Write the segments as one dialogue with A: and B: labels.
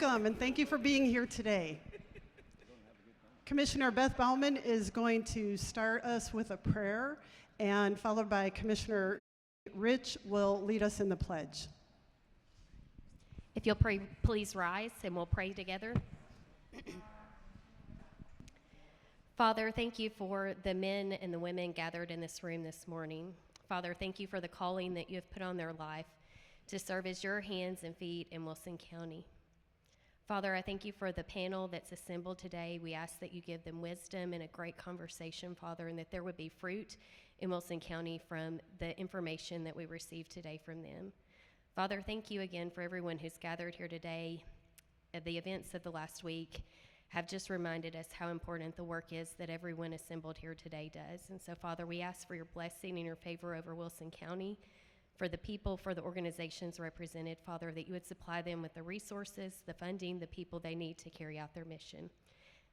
A: Welcome, and thank you for being here today. Commissioner Beth Bauman is going to start us with a prayer, and followed by Commissioner Rich will lead us in the pledge.
B: If you'll please rise, and we'll pray together. Father, thank you for the men and the women gathered in this room this morning. Father, thank you for the calling that you have put on their life to serve as your hands and feet in Wilson County. Father, I thank you for the panel that's assembled today. We ask that you give them wisdom and a great conversation, Father, and that there would be fruit in Wilson County from the information that we received today from them. Father, thank you again for everyone who's gathered here today. The events of the last week have just reminded us how important the work is that everyone assembled here today does. And so, Father, we ask for your blessing and your favor over Wilson County, for the people, for the organizations represented, Father, that you would supply them with the resources, the funding, the people they need to carry out their mission.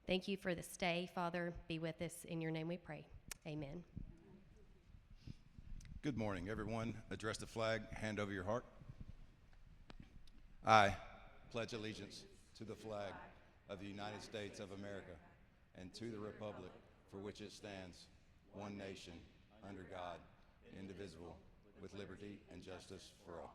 B: Thank you for this day, Father. Be with us. In your name we pray. Amen.
C: Good morning, everyone. Address the flag, hand over your heart. I pledge allegiance to the flag of the United States of America and to the republic for which it stands, one nation, under God, indivisible, with liberty and justice for all.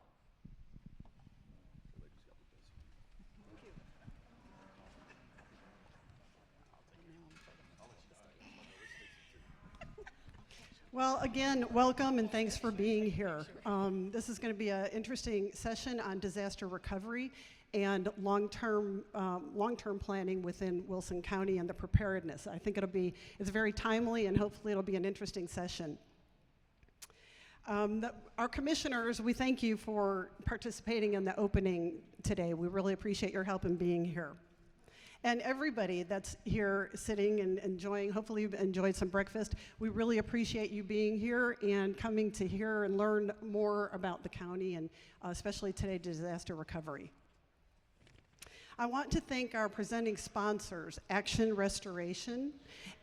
A: Well, again, welcome and thanks for being here. This is going to be an interesting session on disaster recovery and long-term planning within Wilson County and the preparedness. I think it's very timely, and hopefully it'll be an interesting session. Our commissioners, we thank you for participating in the opening today. We really appreciate your help in being here. And everybody that's here sitting and enjoying, hopefully you've enjoyed some breakfast. We really appreciate you being here and coming to hear and learn more about the county, and especially today, disaster recovery. I want to thank our presenting sponsors, Action Restoration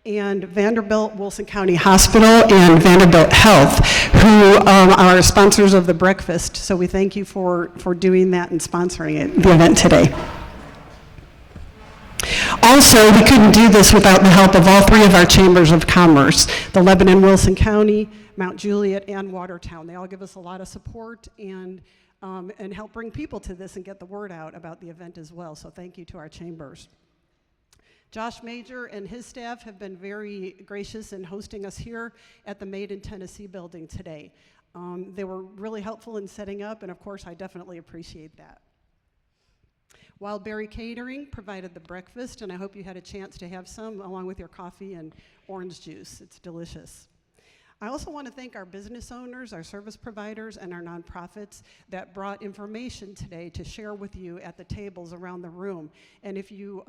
A: and Vanderbilt Wilson County Hospital and Vanderbilt Health, who are sponsors of the breakfast. So we thank you for doing that and sponsoring the event today. Also, we couldn't do this without the help of all three of our chambers of commerce, the Lebanon, Wilson County, Mount Juliet, and Watertown. They all give us a lot of support and help bring people to this and get the word out about the event as well. So thank you to our chambers. Josh Major and his staff have been very gracious in hosting us here at the Made in Tennessee building today. They were really helpful in setting up, and of course, I definitely appreciate that. Wild Berry Catering provided the breakfast, and I hope you had a chance to have some along with your coffee and orange juice. It's delicious. I also want to thank our business owners, our service providers, and our nonprofits that brought information today to share with you at the tables around the room. And if you,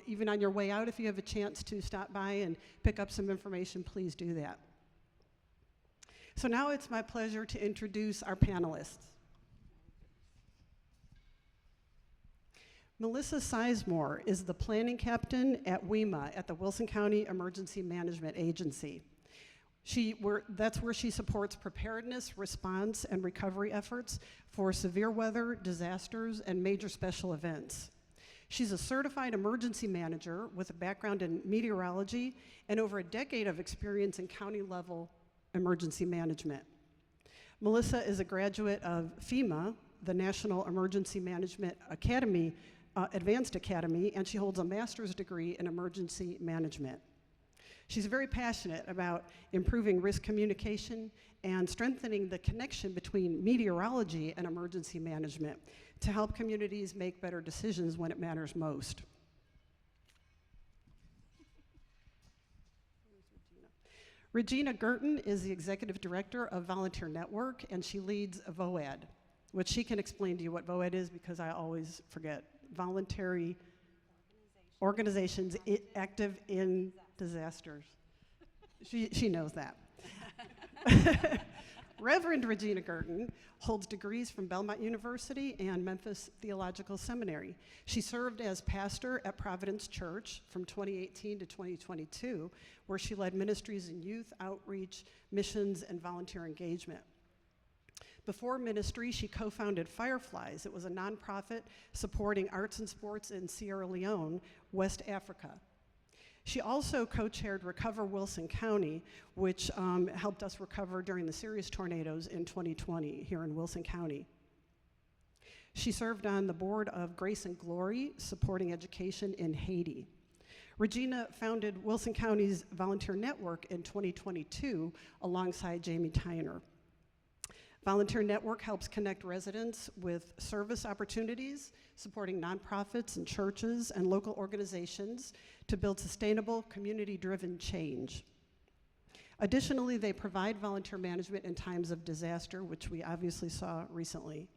A: even on your way out, if you have a chance to stop by and pick up some information, please do that. So now it's my pleasure to introduce our panelists. Melissa Sizemore is the planning captain at WEMA at the Wilson County Emergency Management Agency. That's where she supports preparedness, response, and recovery efforts for severe weather, disasters, and major special events. She's a certified emergency manager with a background in meteorology and over a decade of experience in county-level emergency management. Melissa is a graduate of FEMA, the National Emergency Management Academy, Advanced Academy, and she holds a master's degree in emergency management. She's very passionate about improving risk communication and strengthening the connection between meteorology and emergency management to help communities make better decisions when it matters most. Regina Girten is the executive director of Volunteer Network, and she leads VOAD, which she can explain to you what VOAD is because I always forget. Voluntary Organizations Active in Disasters. She knows that. Reverend Regina Girten holds degrees from Belmont University and Memphis Theological Seminary. She served as pastor at Providence Church from 2018 to 2022, where she led ministries in youth, outreach, missions, and volunteer engagement. Before ministry, she co-founded Fireflies. It was a nonprofit supporting arts and sports in Sierra Leone, West Africa. She also co-chaired Recover Wilson County, which helped us recover during the serious tornadoes in 2020 here in Wilson County. She served on the board of Grace and Glory, supporting education in Haiti. Regina founded Wilson County's Volunteer Network in 2022 alongside Jamie Tyner. Volunteer Network helps connect residents with service opportunities, supporting nonprofits and churches and local organizations to build sustainable, community-driven change. Additionally, they provide volunteer management in times of disaster, which we obviously saw recently.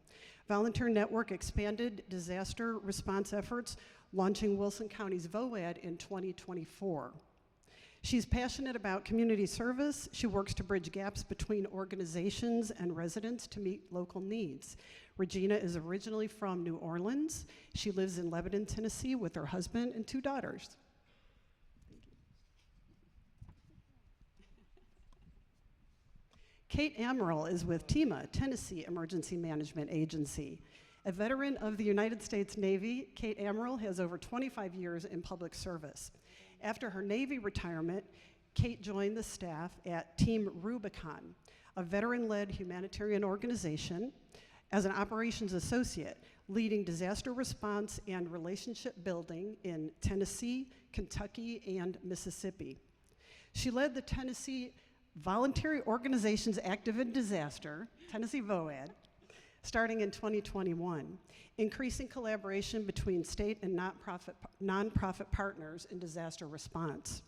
A: Volunteer Network expanded disaster response efforts, launching Wilson County's VOAD in 2024. She's passionate about community service. She works to bridge gaps between organizations and residents to meet local needs. Regina is originally from New Orleans. She lives in Lebanon, Tennessee with her husband and 2 daughters. Kate Amaral is with TEMA, Tennessee Emergency Management Agency. A veteran of the United States Navy, Kate Amaral has over 25 years in public service. After her Navy retirement, Kate joined the staff at Team Rubicon, a veteran-led humanitarian organization, as an operations associate, leading disaster response and relationship building in Tennessee, Kentucky, and Mississippi. She led the Tennessee Voluntary Organizations Active in Disaster, Tennessee VOAD, starting in 2021, increasing collaboration between state and nonprofit partners in disaster response.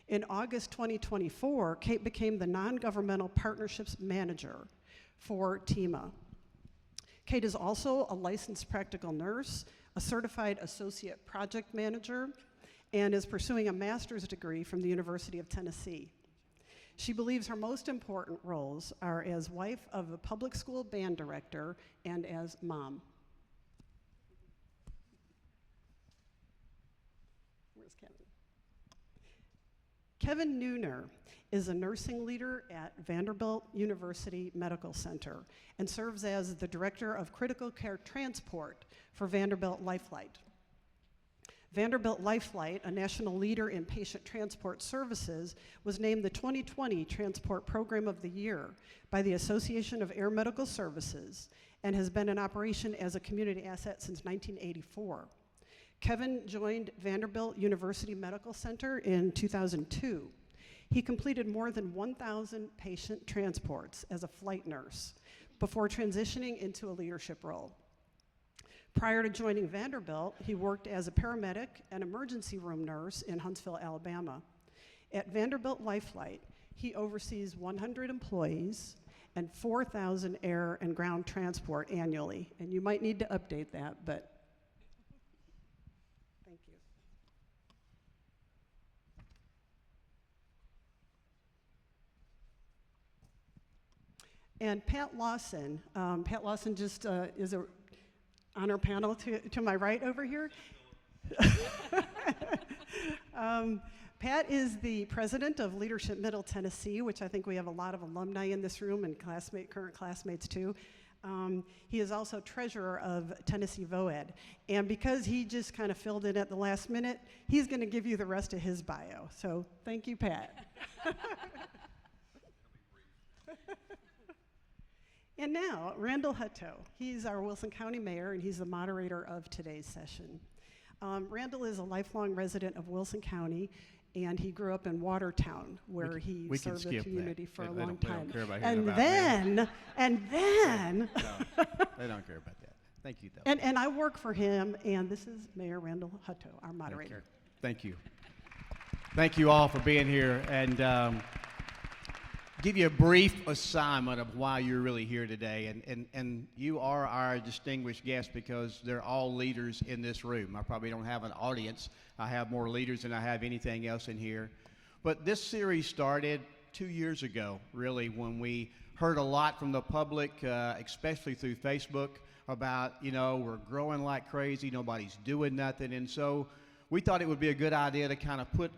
A: In August 2024, Kate became the non-governmental partnerships manager for TEMA. Kate is also a licensed practical nurse, a certified associate project manager, and is pursuing a master's degree from the University of Tennessee. She believes her most important roles are as wife of a public school band director and as mom. Where's Kevin? Kevin Neuner is a nursing leader at Vanderbilt University Medical Center and serves as the Director of Critical Care Transport for Vanderbilt Lifelight. Vanderbilt Lifelight, a national leader in patient transport services, was named the 2020 Transport Program of the Year by the Association of Air Medical Services and has been in operation as a community asset since 1984. Kevin joined Vanderbilt University Medical Center in 2002. He completed more than 1,000 patient transports as a flight nurse before transitioning into a leadership role. Prior to joining Vanderbilt, he worked as a paramedic and emergency room nurse in Huntsville, Alabama. At Vanderbilt Lifelight, he oversees 100 employees and 4,000 air and ground transport annually. And you might need to update that, but thank you. And Pat Lawson. Pat Lawson just is on our panel to my right over here. Pat is the president of Leadership Middle Tennessee, which I think we have a lot of alumni in this room and current classmates too. He is also treasurer of Tennessee VOAD. And because he just kind of filled in at the last minute, he's going to give you the rest of his bio. So thank you, Pat. And now, Randall Hutto. He's our Wilson County mayor, and he's the moderator of today's session. Randall is a lifelong resident of Wilson County, and he grew up in Watertown, where he served the community for a long time. And then,
D: no, they don't care about that. Thank you, though.
A: And I work for him, and this is Mayor Randall Hutto, our moderator.
D: Thank you. Thank you all for being here, and give you a brief assignment of why you're really here today. And you are our distinguished guests because they're all leaders in this room. I probably don't have an audience. I have more leaders than I have anything else in here. But this series started 2 years ago, really, when we heard a lot from the public, especially through Facebook, about, we're growing like crazy, nobody's doing nothing. And so we thought it would be a good idea to kind of put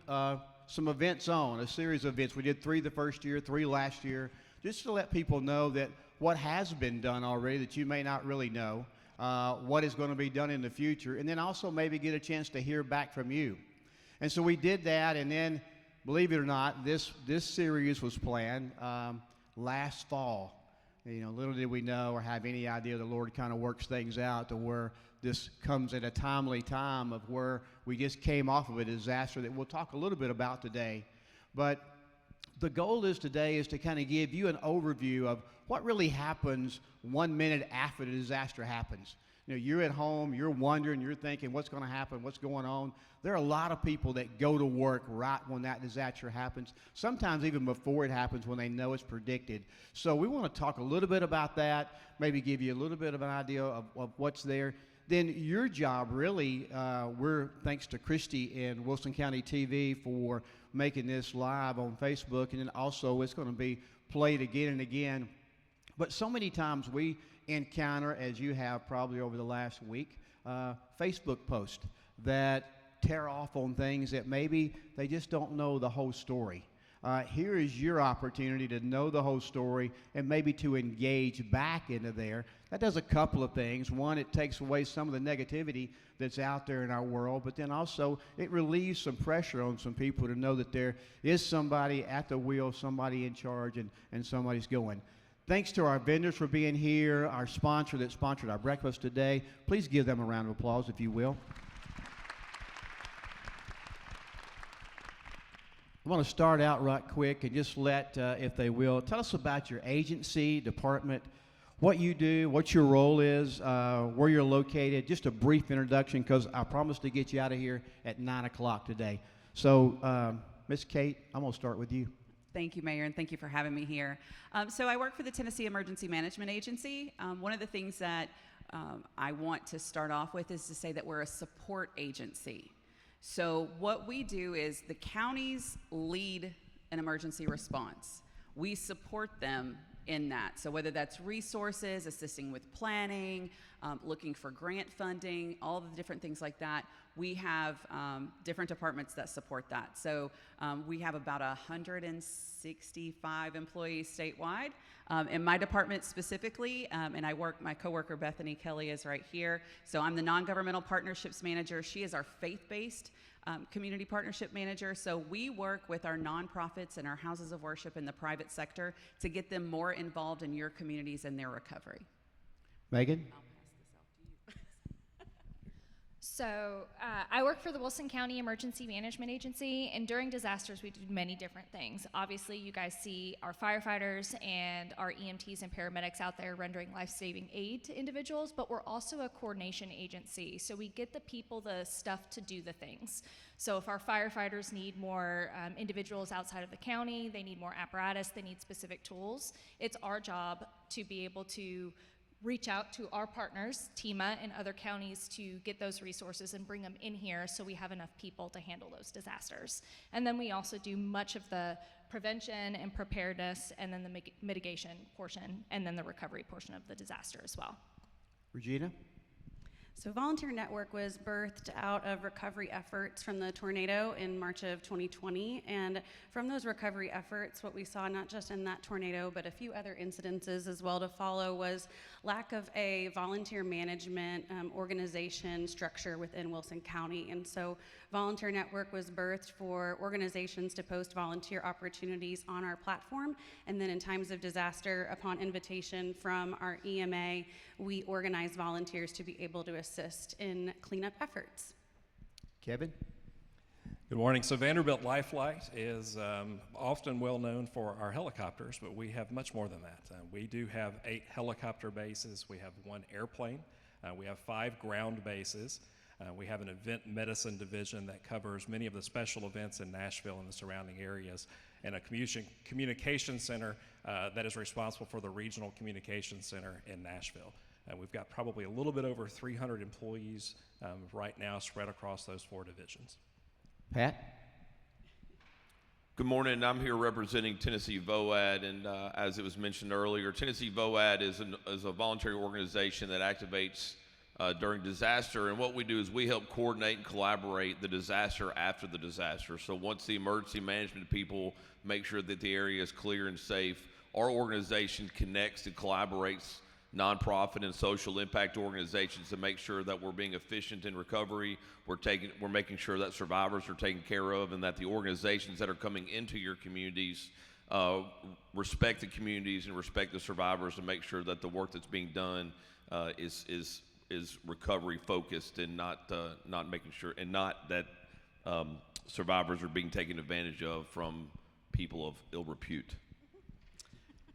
D: some events on, a series of events. We did 3 the first year, 3 last year, just to let people know that what has been done already that you may not really know, what is going to be done in the future, and then also maybe get a chance to hear back from you. And so we did that, and then, believe it or not, this series was planned last fall. You know, little did we know or have any idea the Lord kind of works things out to where this comes at a timely time of where we just came off of a disaster that we'll talk a little bit about today. But the goal today is to kind of give you an overview of what really happens 1 minute after the disaster happens. You know, you're at home, you're wondering, you're thinking, what's going to happen, what's going on? There are a lot of people that go to work right when that disaster happens, sometimes even before it happens when they know it's predicted. So we want to talk a little bit about that, maybe give you a little bit of an idea of what's there. Then your job really, we're thanks to Christy and Wilson County TV for making this live on Facebook, and then also it's going to be played again and again. But so many times we encounter, as you have probably over the last week, Facebook posts that tear off on things that maybe they just don't know the whole story. Here is your opportunity to know the whole story and maybe to engage back into there. That does a couple of things. One, it takes away some of the negativity that's out there in our world, but then also it relieves some pressure on some people to know that there is somebody at the wheel, somebody in charge, and somebody's going. Thanks to our vendors for being here, our sponsor that sponsored our breakfast today. Please give them a round of applause, if you will. I want to start out right quick and just let, if they will, tell us about your agency, department, what you do, what your role is, where you're located, just a brief introduction, because I promised to get you out of here at 9 o'clock today. So, Miss Kate, I'm going to start with you.
E: Thank you, Mayor, and thank you for having me here. So I work for the Tennessee Emergency Management Agency. One of the things that I want to start off with is to say that we're a support agency. So what we do is the counties lead an emergency response. We support them in that. So whether that's resources, assisting with planning, looking for grant funding, all the different things like that, we have different departments that support that. So we have about 165 employees statewide. In my department specifically, and my coworker Bethany Kelly is right here. So I'm the non-governmental partnerships manager. She is our faith-based community partnership manager. So we work with our nonprofits and our houses of worship in the private sector to get them more involved in your communities and their recovery.
D: Megan?
F: So I work for the Wilson County Emergency Management Agency, and during disasters we do many different things. Obviously, you guys see our firefighters and our EMTs and paramedics out there rendering life-saving aid to individuals, but we're also a coordination agency. So we get the people the stuff to do the things. So if our firefighters need more individuals outside of the county, they need more apparatus, they need specific tools, it's our job to be able to reach out to our partners, TEMA and other counties, to get those resources and bring them in here so we have enough people to handle those disasters. And then we also do much of the prevention and preparedness, and then the mitigation portion, and then the recovery portion of the disaster as well.
D: Regina?
G: So Volunteer Network was birthed out of recovery efforts from the tornado in March of 2020. And from those recovery efforts, what we saw not just in that tornado, but a few other incidences as well to follow, was lack of a volunteer management organization structure within Wilson County. And so Volunteer Network was birthed for organizations to post volunteer opportunities on our platform. And then in times of disaster, upon invitation from our EMA, we organize volunteers to be able to assist in cleanup efforts.
D: Kevin?
H: Good morning. So Vanderbilt Lifelight is often well known for our helicopters, but we have much more than that. We do have 8 helicopter bases. We have 1 airplane. We have 5 ground bases. We have an event medicine division that covers many of the special events in Nashville and the surrounding areas, and a communication center that is responsible for the regional communication center in Nashville. We've got probably a little bit over 300 employees right now spread across those 4 divisions.
D: Pat?
I: Good morning. I'm here representing Tennessee VOAD, and as it was mentioned earlier, Tennessee VOAD is a voluntary organization that activates during disaster, and what we do is we help coordinate and collaborate the disaster after the disaster. So once the emergency management people make sure that the area is clear and safe, our organization connects and collaborates nonprofit and social impact organizations to make sure that we're being efficient in recovery. We're making sure that survivors are taken care of, and that the organizations that are coming into your communities respect the communities and respect the survivors, to make sure that the work that's being done is recovery focused, and not making sure, and not that survivors are being taken advantage of from people of ill repute.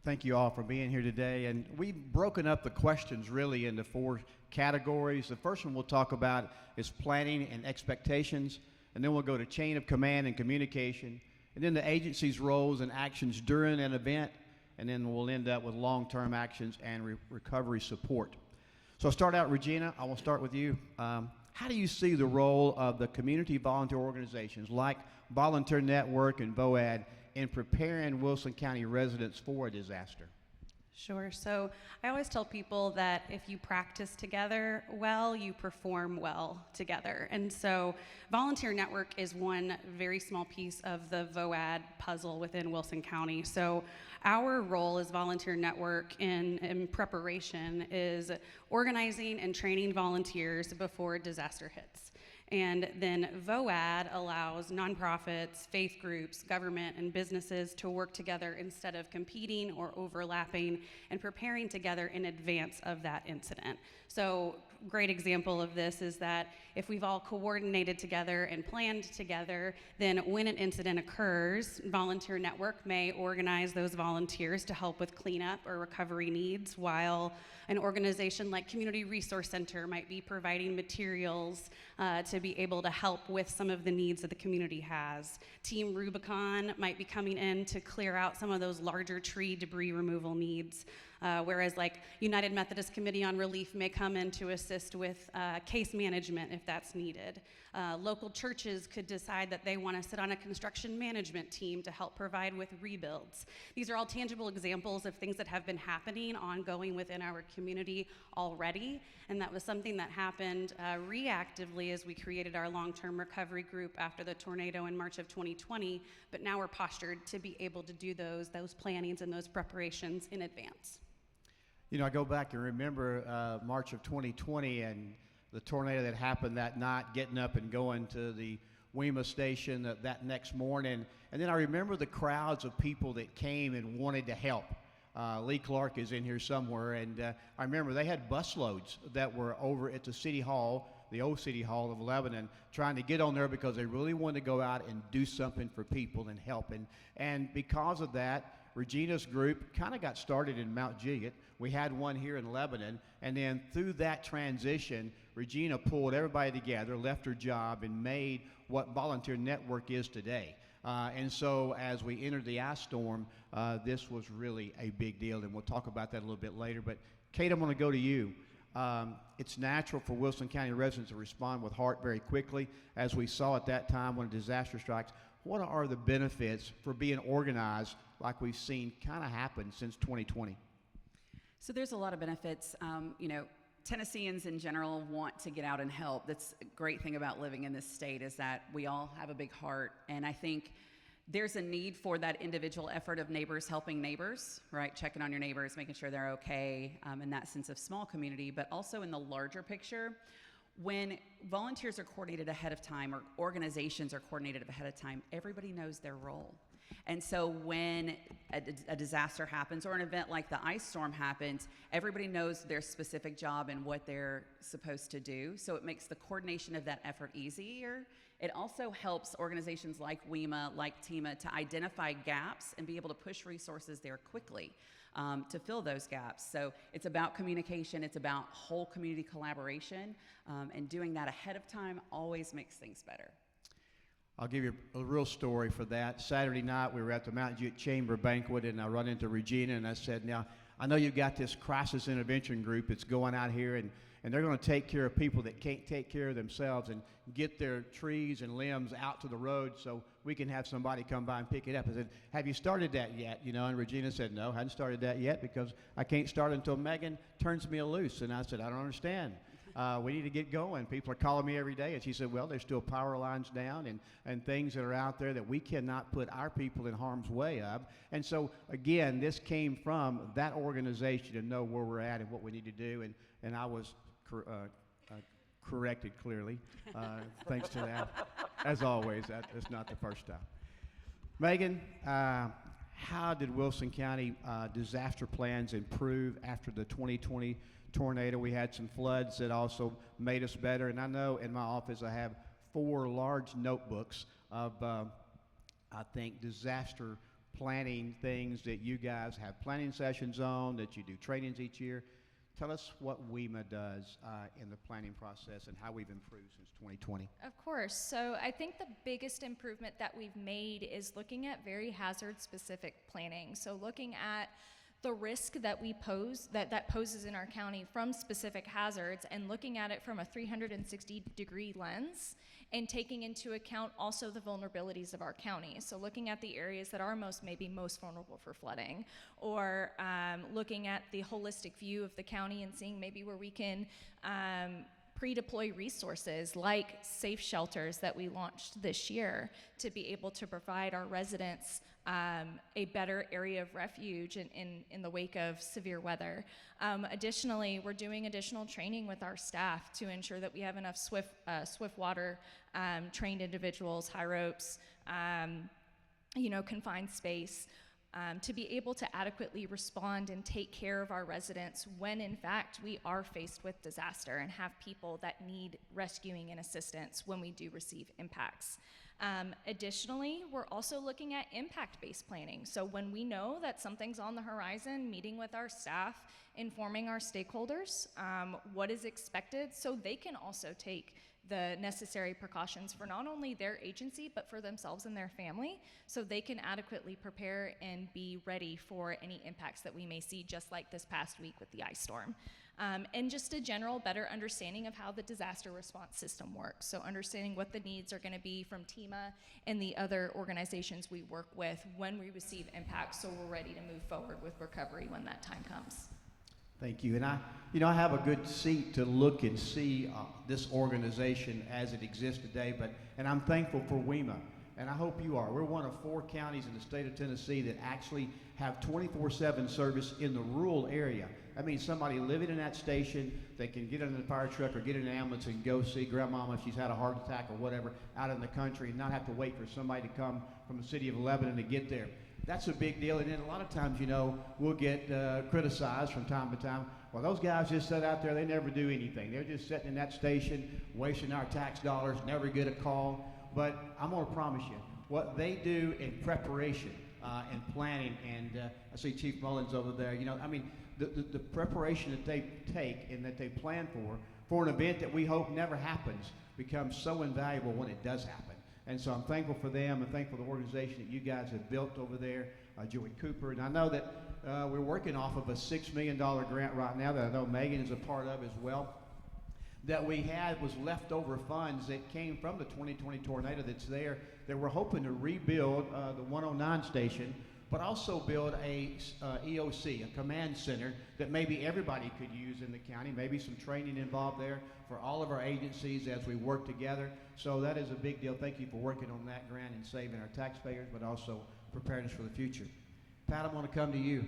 D: Thank you all for being here today. And we've broken up the questions really into 4 categories. The first one we'll talk about is planning and expectations, and then we'll go to chain of command and communication, and then the agency's roles and actions during an event, and then we'll end up with long-term actions and recovery support. So I'll start out, Regina, I will start with you. How do you see the role of the community volunteer organizations like Volunteer Network and VOAD in preparing Wilson County residents for a disaster?
G: Sure. So I always tell people that if you practice together well, you perform well together. And so Volunteer Network is one very small piece of the VOAD puzzle within Wilson County. So our role as Volunteer Network in preparation is organizing and training volunteers before disaster hits. And then VOAD allows nonprofits, faith groups, government, and businesses to work together instead of competing or overlapping, and preparing together in advance of that incident. So great example of this is that if we've all coordinated together and planned together, then when an incident occurs, Volunteer Network may organize those volunteers to help with cleanup or recovery needs, while an organization like Community Resource Center might be providing materials to be able to help with some of the needs that the community has. Team Rubicon might be coming in to clear out some of those larger tree debris removal needs. Whereas like United Methodist Committee on Relief may come in to assist with case management if that's needed. Local churches could decide that they want to sit on a construction management team to help provide with rebuilds. These are all tangible examples of things that have been happening ongoing within our community already, and that was something that happened reactively as we created our long-term recovery group after the tornado in March of 2020, but now we're postured to be able to do those plannings and those preparations in advance.
D: You know, I go back and remember March of 2020 and the tornado that happened that night, getting up and going to the WEMA station that next morning. And then I remember the crowds of people that came and wanted to help. Lee Clark is in here somewhere, and I remember they had busloads that were over at the City Hall, the old City Hall of Lebanon, trying to get on there because they really wanted to go out and do something for people and help. And because of that, Regina's group kind of got started in Mount Juliet. We had one here in Lebanon, and then through that transition, Regina pulled everybody together, left her job, and made what Volunteer Network is today. And so as we entered the ice storm, this was really a big deal, and we'll talk about that a little bit later. But Kate, I'm going to go to you. It's natural for Wilson County residents to respond with heart very quickly, as we saw at that time when a disaster strikes. What are the benefits for being organized like we've seen kind of happen since 2020?
E: So there's a lot of benefits. You know, Tennesseans in general want to get out and help. That's a great thing about living in this state, is that we all have a big heart, and I think there's a need for that individual effort of neighbors helping neighbors, right? Checking on your neighbors, making sure they're okay, in that sense of small community, but also in the larger picture. When volunteers are coordinated ahead of time, or organizations are coordinated ahead of time, everybody knows their role. And so when a disaster happens, or an event like the ice storm happens, everybody knows their specific job and what they're supposed to do. So it makes the coordination of that effort easier. It also helps organizations like WEMA, like TEMA, to identify gaps and be able to push resources there quickly to fill those gaps. So it's about communication, it's about whole community collaboration, and doing that ahead of time always makes things better.
D: I'll give you a real story for that. Saturday night, we were at the Mount Juliet Chamber banquet, and I run into Regina, and I said, now, I know you've got this crisis intervention group that's going out here, and they're going to take care of people that can't take care of themselves and get their trees and limbs out to the road so we can have somebody come by and pick it up. I said, have you started that yet? You know, and Regina said, no, I hadn't started that yet because I can't start until Megan turns me loose. And I said, I don't understand. we need to get going. People are calling me every day. And she said, well, there's still power lines down and things that are out there that we cannot put our people in harm's way of. And so, again, this came from that organization to know where we're at and what we need to do. And I was corrected clearly, thanks to that. As always, that's not the first time. Megan, how did Wilson County disaster plans improve after the 2020 tornado? We had some floods that also made us better. And I know in my office I have 4 large notebooks of, I think, disaster planning things that you guys have planning sessions on, that you do trainings each year. Tell us what WEMA does in the planning process and how we've improved since 2020.
F: Of course. So I think the biggest improvement that we've made is looking at very hazard-specific planning. So looking at the risk that we pose, that poses in our county from specific hazards, and looking at it from a 360-degree lens, and taking into account also the vulnerabilities of our county. So looking at the areas that are maybe most vulnerable for flooding, or looking at the holistic view of the county and seeing maybe where we can pre-deploy resources like safe shelters that we launched this year to be able to provide our residents a better area of refuge in the wake of severe weather. Additionally, we're doing additional training with our staff to ensure that we have enough swift water trained individuals, high ropes, confined space, to be able to adequately respond and take care of our residents when in fact we are faced with disaster and have people that need rescuing and assistance when we do receive impacts. Additionally, we're also looking at impact-based planning. So when we know that something's on the horizon, meeting with our staff, informing our stakeholders what is expected so they can also take the necessary precautions for not only their agency, but for themselves and their family, so they can adequately prepare and be ready for any impacts that we may see, just like this past week with the ice storm. And just a general better understanding of how the disaster response system works. So understanding what the needs are going to be from TEMA and the other organizations we work with when we receive impacts, so we're ready to move forward with recovery when that time comes.
D: Thank you. And I have a good seat to look and see this organization as it exists today, and I'm thankful for WEMA, and I hope you are. We're one of 4 counties in the state of Tennessee that actually have 24/7 service in the rural area. That means somebody living in that station, they can get in a fire truck or get in an ambulance and go see grandmama if she's had a heart attack or whatever out in the country, and not have to wait for somebody to come from the city of Lebanon to get there. That's a big deal. And then a lot of times, we'll get criticized from time to time. Well, those guys just sit out there, they never do anything. They're just sitting in that station, wasting our tax dollars, never get a call. But I'm going to promise you, what they do in preparation and planning, and I see Chief Mullins over there, the preparation that they take and that they plan for an event that we hope never happens becomes so invaluable when it does happen. And so I'm thankful for them and thankful for the organization that you guys have built over there, Joey Cooper. And I know that we're working off of a $6 million grant right now that I know Megan is a part of as well, that we had was leftover funds that came from the 2020 tornado that's there, that we're hoping to rebuild the 109 station, but also build a EOC, a command center that maybe everybody could use in the county, maybe some training involved there for all of our agencies as we work together. So that is a big deal. Thank you for working on that grant and saving our taxpayers, but also preparing us for the future. Pat, I want to come to you.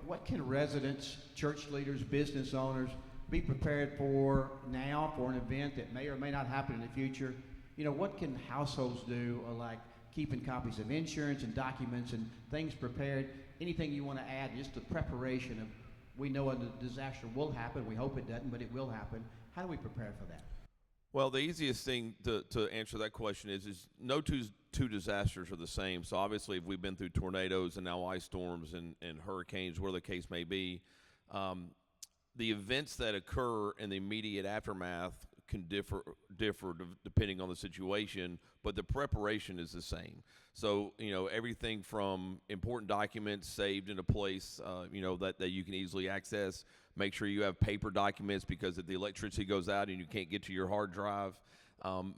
D: What can residents, church leaders, business owners be prepared for now for an event that may or may not happen in the future? What can households do, like keeping copies of insurance and documents and things prepared? Anything you want to add, just the preparation of, we know a disaster will happen, we hope it doesn't, but it will happen. How do we prepare for that?
I: Well, the easiest thing to answer that question is no two disasters are the same. So obviously, if we've been through tornadoes and now ice storms and hurricanes, where the case may be, the events that occur in the immediate aftermath can differ depending on the situation, but the preparation is the same. So, everything from important documents saved in a place, that you can easily access. Make sure you have paper documents, because if the electricity goes out and you can't get to your hard drive,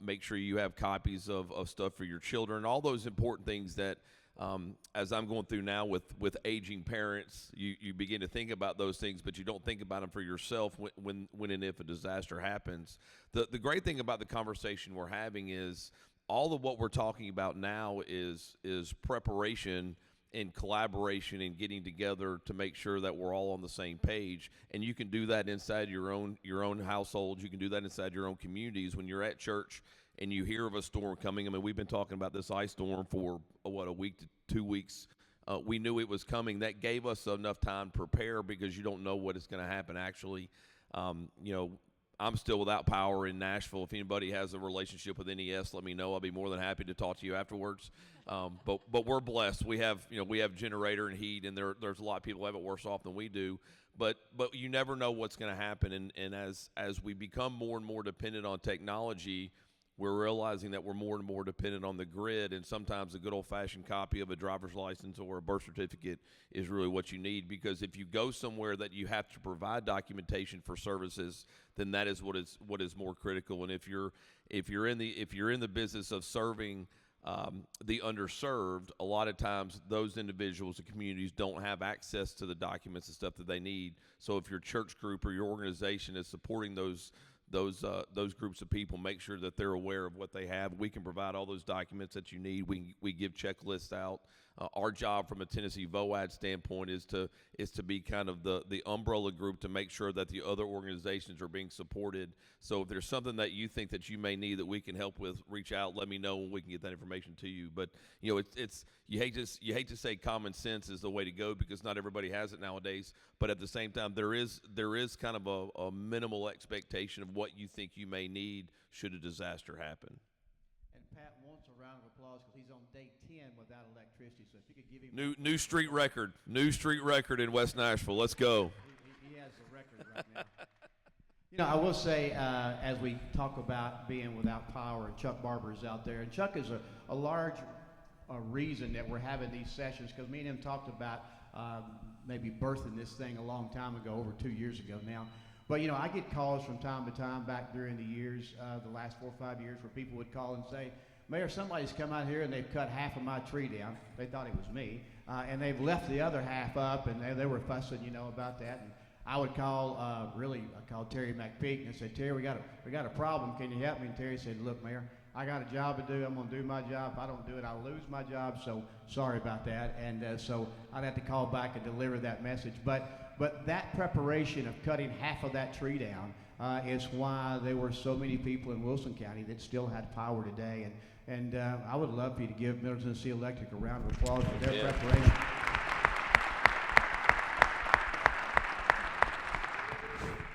I: make sure you have copies of stuff for your children. All those important things that as I'm going through now with aging parents, you begin to think about those things, but you don't think about them for yourself when and if a disaster happens. The great thing about the conversation we're having is all of what we're talking about now is preparation and collaboration and getting together to make sure that we're all on the same page. And you can do that inside your own households. You can do that inside your own communities. When you're at church and you hear of a storm coming, I mean, we've been talking about this ice storm for, a week to 2 weeks. We knew it was coming. That gave us enough time to prepare because you don't know what is going to happen actually. I'm still without power in Nashville. If anybody has a relationship with NES, let me know. I'll be more than happy to talk to you afterwards. But we're blessed. We have generator and heat, and there's a lot of people who have it worse off than we do. But you never know what's going to happen. And as we become more and more dependent on technology, we're realizing that we're more and more dependent on the grid, and sometimes a good old-fashioned copy of a driver's license or a birth certificate is really what you need, because if you go somewhere that you have to provide documentation for services, then that is what is more critical. And if you're in the business of serving the underserved, a lot of times those individuals and communities don't have access to the documents and stuff that they need. So if your church group or your organization is supporting those groups of people, make sure that they're aware of what they have. We can provide all those documents that you need. We give checklists out. Our job from a Tennessee VOAD standpoint is to be kind of the umbrella group to make sure that the other organizations are being supported. So if there's something that you think that you may need that we can help with, reach out, let me know, and we can get that information to you. But it's you hate to say common sense is the way to go, because not everybody has it nowadays. But at the same time, there is kind of a minimal expectation of what you think you may need should a disaster happen.
D: And Pat wants a round of applause because he's on day 10 without electricity. So if you could give him
I: New street record in West Nashville. Let's go.
D: He has the record right now. I will say, as we talk about being without power, and Chuck Barber is out there, and Chuck is a large reason that we're having these sessions, because me and him talked about maybe birthing this thing a long time ago, over 2 years ago now. But I get calls from time to time back during the years, the last 4 or 5 years, where people would call and say, Mayor, somebody's come out here and they've cut half of my tree down. They thought it was me. And they've left the other half up, and they were fussing, about that. And I would call, I called Terry McPeak and I said, Terry, we got a problem. Can you help me? And Terry said, look, Mayor, I got a job to do. I'm going to do my job. If I don't do it, I'll lose my job. So sorry about that. And so I'd have to call back and deliver that message. But that preparation of cutting half of that tree down is why there were so many people in Wilson County that still had power today. And I would love for you to give Middle Tennessee Electric a round of applause for their preparation.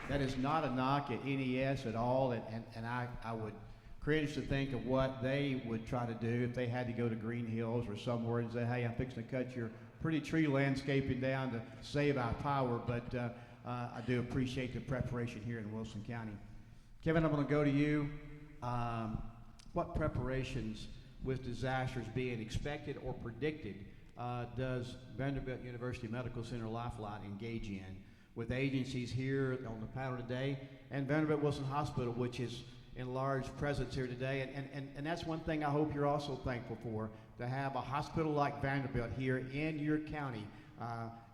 D: That is not a knock at NES at all, and I would cringe to think of what they would try to do if they had to go to Green Hills or somewhere and say, hey, I'm fixing to cut your pretty tree landscaping down to save our power. But I do appreciate the preparation here in Wilson County. Kevin, I'm going to go to you. What preparations with disasters being expected or predicted does Vanderbilt University Medical Center Lifeline engage in with agencies here on the panel today, and Vanderbilt Wilson Hospital, which is in large presence here today? And that's one thing I hope you're also thankful for, to have a hospital like Vanderbilt here in your county.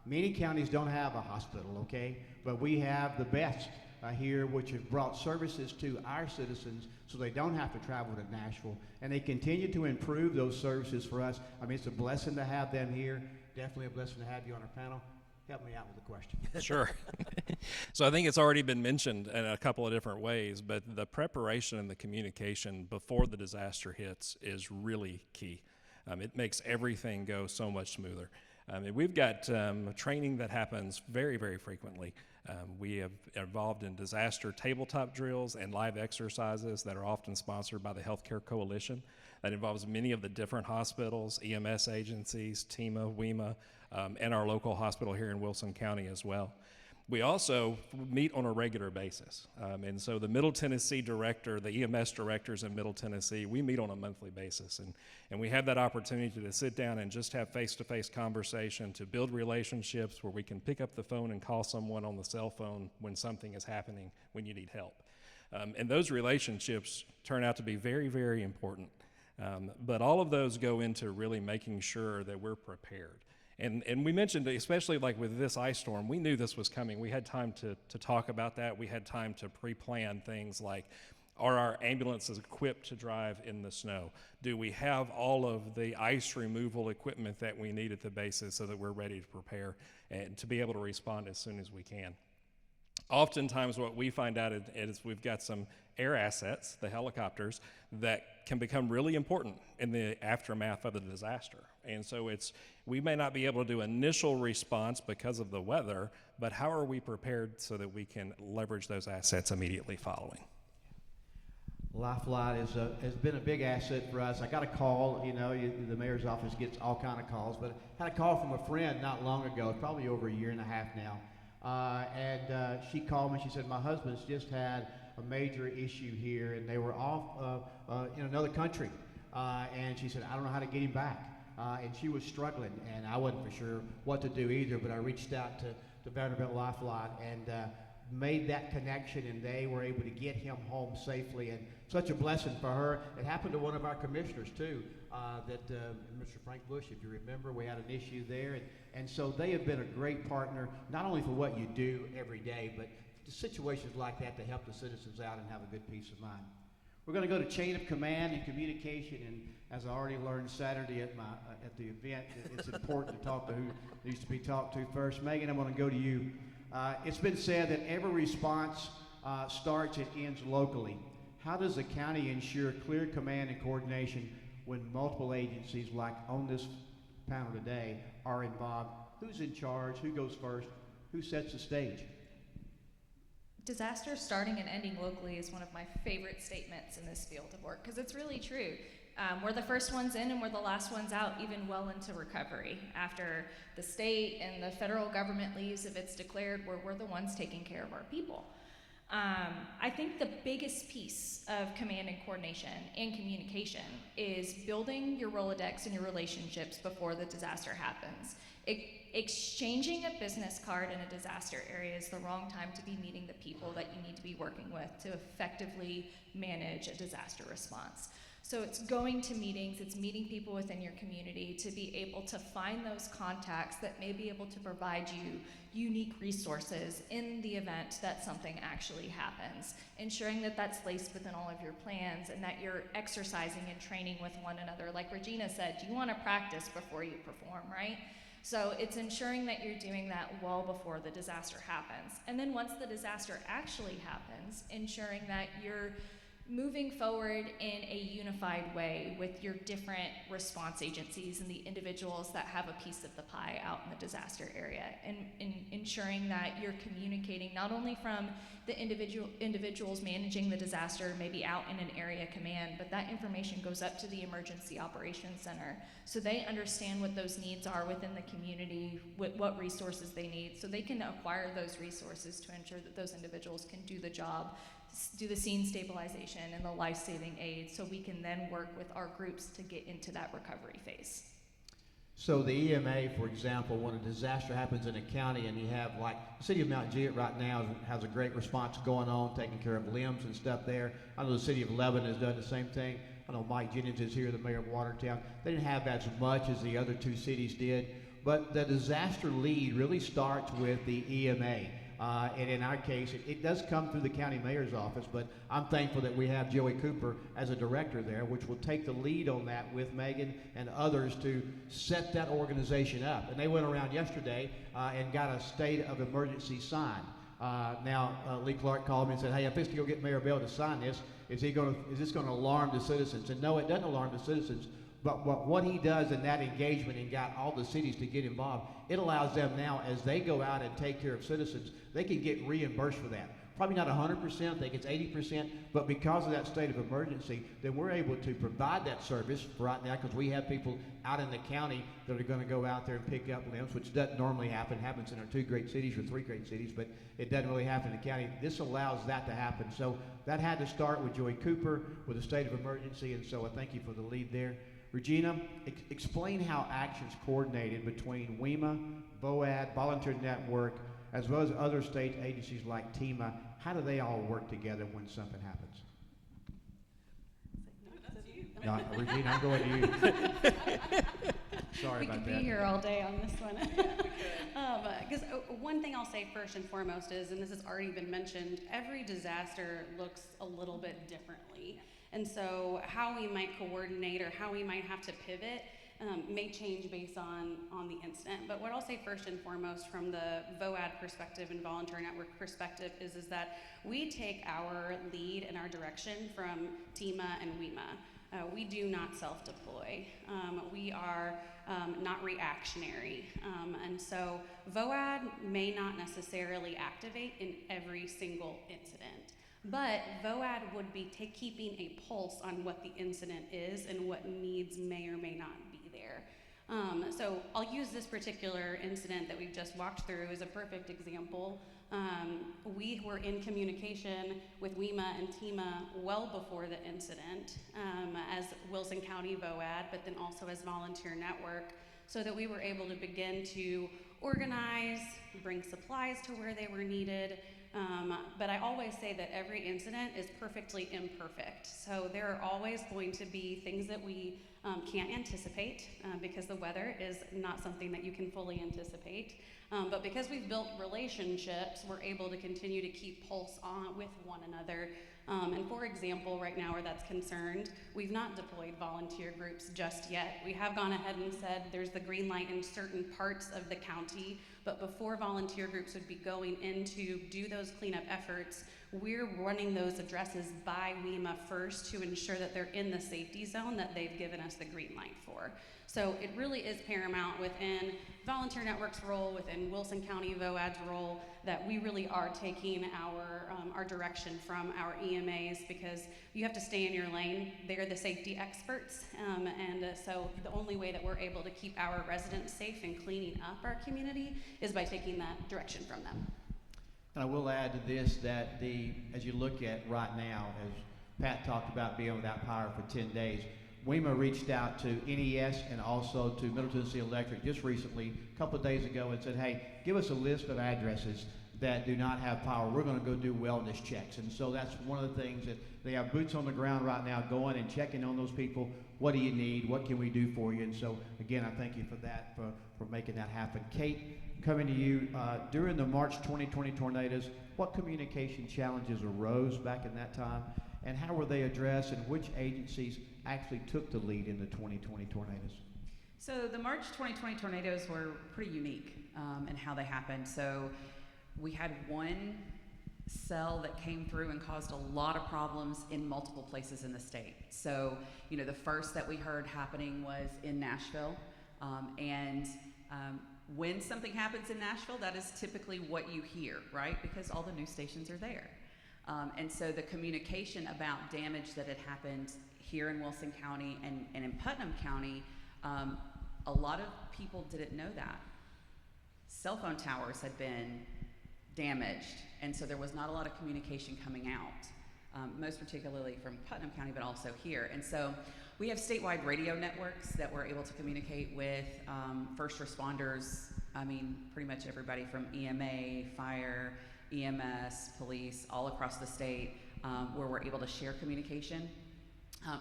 D: Many counties don't have a hospital, okay? But we have the best here, which have brought services to our citizens so they don't have to travel to Nashville. And they continue to improve those services for us. I mean, it's a blessing to have them here. Definitely a blessing to have you on our panel. Help me out with the question.
H: Sure. So I think it's already been mentioned in a couple of different ways, but the preparation and the communication before the disaster hits is really key. It makes everything go so much smoother. We've got training that happens very, very frequently. We have involved in disaster tabletop drills and live exercises that are often sponsored by the Healthcare Coalition. That involves many of the different hospitals, EMS agencies, TEMA, WEMA, and our local hospital here in Wilson County as well. We also meet on a regular basis. And so the Middle Tennessee director, the EMS directors in Middle Tennessee, we meet on a monthly basis. And we have that opportunity to sit down and just have face-to-face conversation, to build relationships where we can pick up the phone and call someone on the cell phone when something is happening, when you need help. And those relationships turn out to be very, very important. But all of those go into really making sure that we're prepared. And we mentioned, especially like with this ice storm, we knew this was coming. We had time to talk about that. We had time to pre-plan things like, are our ambulances equipped to drive in the snow? Do we have all of the ice removal equipment that we need at the bases so that we're ready to prepare and to be able to respond as soon as we can? Oftentimes what we find out is we've got some air assets, the helicopters, that can become really important in the aftermath of the disaster. And so we may not be able to do initial response because of the weather, but how are we prepared so that we can leverage those assets immediately following?
D: Lifeline has been a big asset for us. I got a call, the mayor's office gets all kind of calls, but I had a call from a friend not long ago, probably over a year and a half now. And she called me. She said, my husband's just had a major issue here, and they were off in another country. And she said, I don't know how to get him back. And she was struggling, and I wasn't for sure what to do either, but I reached out to Vanderbilt Lifeline and made that connection, and they were able to get him home safely. And such a blessing for her. It happened to one of our commissioners, too, Mr. Frank Bush, if you remember, we had an issue there. And so they have been a great partner, not only for what you do every day, but situations like that to help the citizens out and have a good peace of mind. We're going to go to chain of command and communication, and as I already learned Saturday at the event, it's important to talk to who needs to be talked to first. Megan, I'm going to go to you. It's been said that every response starts and ends locally. How does the county ensure clear command and coordination when multiple agencies, like on this panel today, are involved? Who's in charge? Who goes first? Who sets the stage?
F: Disaster starting and ending locally is one of my favorite statements in this field of work, because it's really true. We're the first ones in and we're the last ones out, even well into recovery. After the state and the federal government leaves, if it's declared, we're the ones taking care of our people. I think the biggest piece of command and coordination and communication is building your Rolodex and your relationships before the disaster happens. Exchanging a business card in a disaster area is the wrong time to be meeting the people that you need to be working with to effectively manage a disaster response. So it's going to meetings, it's meeting people within your community to be able to find those contacts that may be able to provide you unique resources in the event that something actually happens. Ensuring that that's laced within all of your plans and that you're exercising and training with one another. Like Regina said, you want to practice before you perform, right? So it's ensuring that you're doing that well before the disaster happens. And then once the disaster actually happens, ensuring that you're moving forward in a unified way with your different response agencies and the individuals that have a piece of the pie out in the disaster area, and ensuring that you're communicating not only from the individuals managing the disaster, maybe out in an area command, but that information goes up to the Emergency Operations Center so they understand what those needs are within the community, what resources they need, so they can acquire those resources to ensure that those individuals can do the job, do the scene stabilization and the life-saving aid, so we can then work with our groups to get into that recovery phase.
D: So the EMA, for example, when a disaster happens in a county and you have, like, the city of Mount Juliet right now has a great response going on, taking care of limbs and stuff there. I know the city of Lebanon has done the same thing. I know Mike Jennings is here, the mayor of Watertown. They didn't have as much as the other two cities did, but the disaster lead really starts with the EMA. And in our case, it does come through the county mayor's office, but I'm thankful that we have Joey Cooper as a director there, which will take the lead on that with Megan and others to set that organization up. And they went around yesterday and got a state of emergency sign. Now, Lee Clark called me and said, hey, I'm fixing to go get Mayor Bell to sign this. Is this going to alarm the citizens? And no, it doesn't alarm the citizens. But what he does in that engagement and got all the cities to get involved, it allows them now, as they go out and take care of citizens, they can get reimbursed for that. Probably not 100%, I think it's 80%, but because of that state of emergency, then we're able to provide that service right now, because we have people out in the county that are going to go out there and pick up limbs, which doesn't normally happen. It happens in our 2 great cities or 3 great cities, but it doesn't really happen in the county. This allows that to happen. So that had to start with Joey Cooper with a state of emergency, and so I thank you for the lead there. Regina, explain how actions coordinated between WEMA, VOAD, Volunteer Network, as well as other state agencies like TEMA. How do they all work together when something happens? No, Regina, I'm going to you. Sorry
G: We
D: about
G: could
D: that.
G: be here all day on this one. Because one thing I'll say first and foremost is, and this has already been mentioned, every disaster looks a little bit differently. And so how we might coordinate or how we might have to pivot may change based on the incident. But what I'll say first and foremost from the VOAD perspective and volunteer network perspective is that we take our lead and our direction from TEMA and WEMA. We do not self-deploy. We are not reactionary. And so VOAD may not necessarily activate in every single incident, but VOAD would be keeping a pulse on what the incident is and what needs may or may not be there. So I'll use this particular incident that we've just walked through as a perfect example. We were in communication with WEMA and TEMA well before the incident as Wilson County VOAD, but then also as volunteer network, so that we were able to begin to organize, bring supplies to where they were needed. But I always say that every incident is perfectly imperfect. So there are always going to be things that we can't anticipate because the weather is not something that you can fully anticipate. But because we've built relationships, we're able to continue to keep pulse on with one another. And for example, right now where that's concerned, we've not deployed volunteer groups just yet. We have gone ahead and said there's the green light in certain parts of the county, but before volunteer groups would be going in to do those cleanup efforts, we're running those addresses by WEMA first to ensure that they're in the safety zone that they've given us the green light for. So it really is paramount within Volunteer Network's role, within Wilson County VOAD's role, that we really are taking our direction from our EMAs, because you have to stay in your lane. They're the safety experts, so the only way that we're able to keep our residents safe and cleaning up our community is by taking that direction from them.
D: And I will add to this that as you look at right now, as Pat talked about being without power for 10 days, WEMA reached out to NES and also to Middle Tennessee Electric just recently, a couple of days ago, and said, hey, give us a list of addresses that do not have power. We're going to go do wellness checks. And so that's one of the things that they have boots on the ground right now going and checking on those people. What do you need? What can we do for you? And so, again, I thank you for that, for making that happen. Kate, coming to you, during the March 2020 tornadoes, what communication challenges arose back in that time, and how were they addressed, and which agencies actually took the lead in the 2020 tornadoes?
E: So the March 2020 tornadoes were pretty unique in how they happened. So we had one cell that came through and caused a lot of problems in multiple places in the state. So, the first that we heard happening was in Nashville. When something happens in Nashville, that is typically what you hear, right? Because all the news stations are there. And so the communication about damage that had happened here in Wilson County and in Putnam County, a lot of people didn't know that. Cell phone towers had been damaged, and so there was not a lot of communication coming out, most particularly from Putnam County, but also here. And so we have statewide radio networks that we're able to communicate with first responders. I mean, pretty much everybody from EMA, fire, EMS, police, all across the state, where we're able to share communication.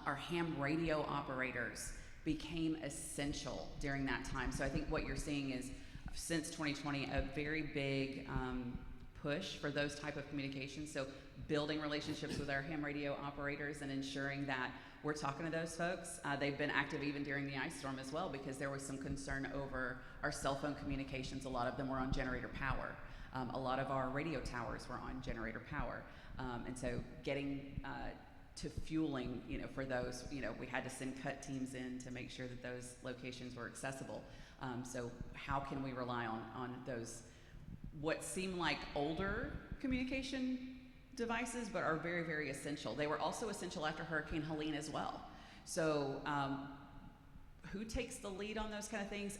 E: Our ham radio operators became essential during that time. So I think what you're seeing is, since 2020, a very big push for those type of communications. So building relationships with our ham radio operators and ensuring that we're talking to those folks. They've been active even during the ice storm as well, because there was some concern over our cell phone communications. A lot of them were on generator power. A lot of our radio towers were on generator power. And so getting to fueling, for those, we had to send cut teams in to make sure that those locations were accessible. So how can we rely on those, what seem like older communication devices, but are very, very essential? They were also essential after Hurricane Helene as well. So who takes the lead on those kind of things?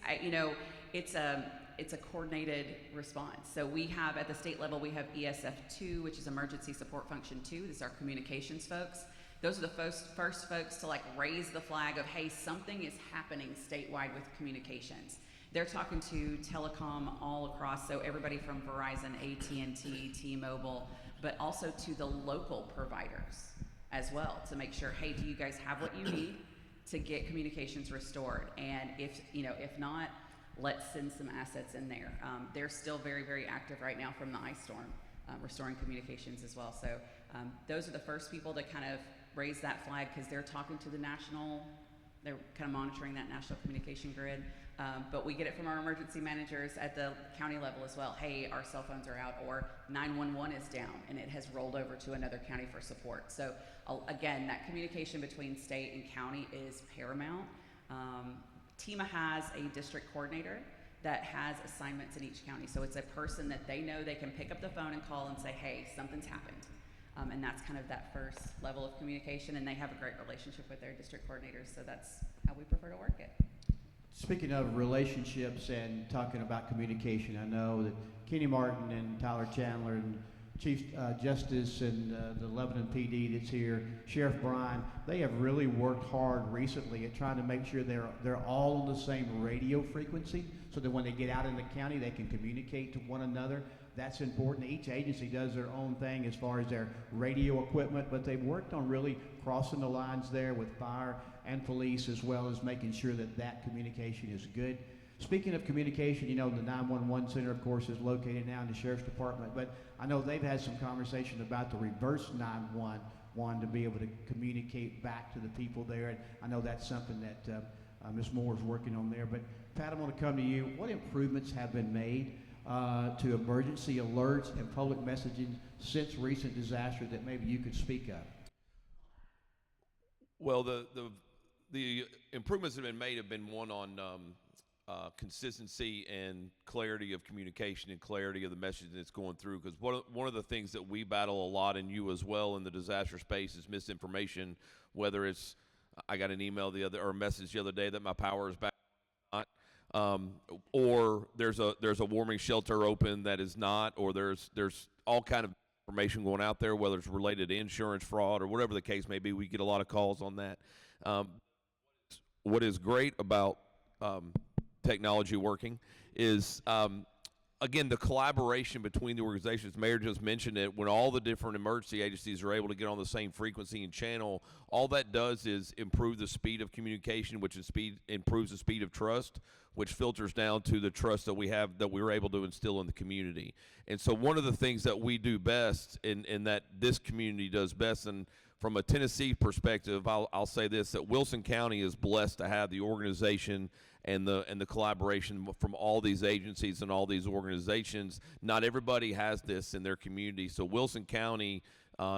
E: It's a coordinated response. So we have, at the state level, we have ESF2, which is Emergency Support Function 2. This is our communications folks. Those are the first folks to raise the flag of, hey, something is happening statewide with communications. They're talking to telecom all across, so everybody from Verizon, AT&T, T-Mobile, but also to the local providers. as well to make sure, hey, do you guys have what you need to get communications restored? And if not, let's send some assets in there. They're still very, very active right now from the ice storm, restoring communications as well. So those are the first people to kind of raise that flag, because they're talking to they're kind of monitoring that national communication grid. But we get it from our emergency managers at the county level as well. Hey, our cell phones are out, or 911 is down and it has rolled over to another county for support. So again, that communication between state and county is paramount. TEMA has a district coordinator that has assignments in each county. So it's a person that they know they can pick up the phone and call and say, hey, something's happened. And that's kind of that first level of communication, and they have a great relationship with their district coordinators, so that's how we prefer to work it.
D: Speaking of relationships and talking about communication, I know that Kenny Martin and Tyler Chandler and Chief Justice and the Lebanon PD that's here, Sheriff Bryan, they have really worked hard recently at trying to make sure they're all on the same radio frequency, so that when they get out in the county, they can communicate to one another. That's important. Each agency does their own thing as far as their radio equipment, but they've worked on really crossing the lines there with fire and police, as well as making sure that communication is good. Speaking of communication, the 911 center, of course, is located now in the Sheriff's Department, but I know they've had some conversation about the reverse 911 to be able to communicate back to the people there, and I know that's something that Ms. Moore is working on there. But Pat, I want to come to you. What improvements have been made to emergency alerts and public messaging since recent disasters that maybe you could speak of?
I: Well, the improvements that have been made have been one on consistency and clarity of communication and clarity of the message that's going through. Because one of the things that we battle a lot, and you as well, in the disaster space, is misinformation. Whether it's, I got an email or a message the other day that my power is back, or there's a warming shelter open that is not, or there's all kind of information going out there, whether it's related to insurance fraud or whatever the case may be. We get a lot of calls on that. What is great about technology working is, again, the collaboration between the organizations. Mayor just mentioned it. When all the different emergency agencies are able to get on the same frequency and channel, all that does is improve the speed of communication, which improves the speed of trust, which filters down to the trust that we have, that we were able to instill in the community. And so one of the things that we do best, and that this community does best, and from a Tennessee perspective, I'll say this, that Wilson County is blessed to have the organization and the collaboration from all these agencies and all these organizations. Not everybody has this in their community. So Wilson County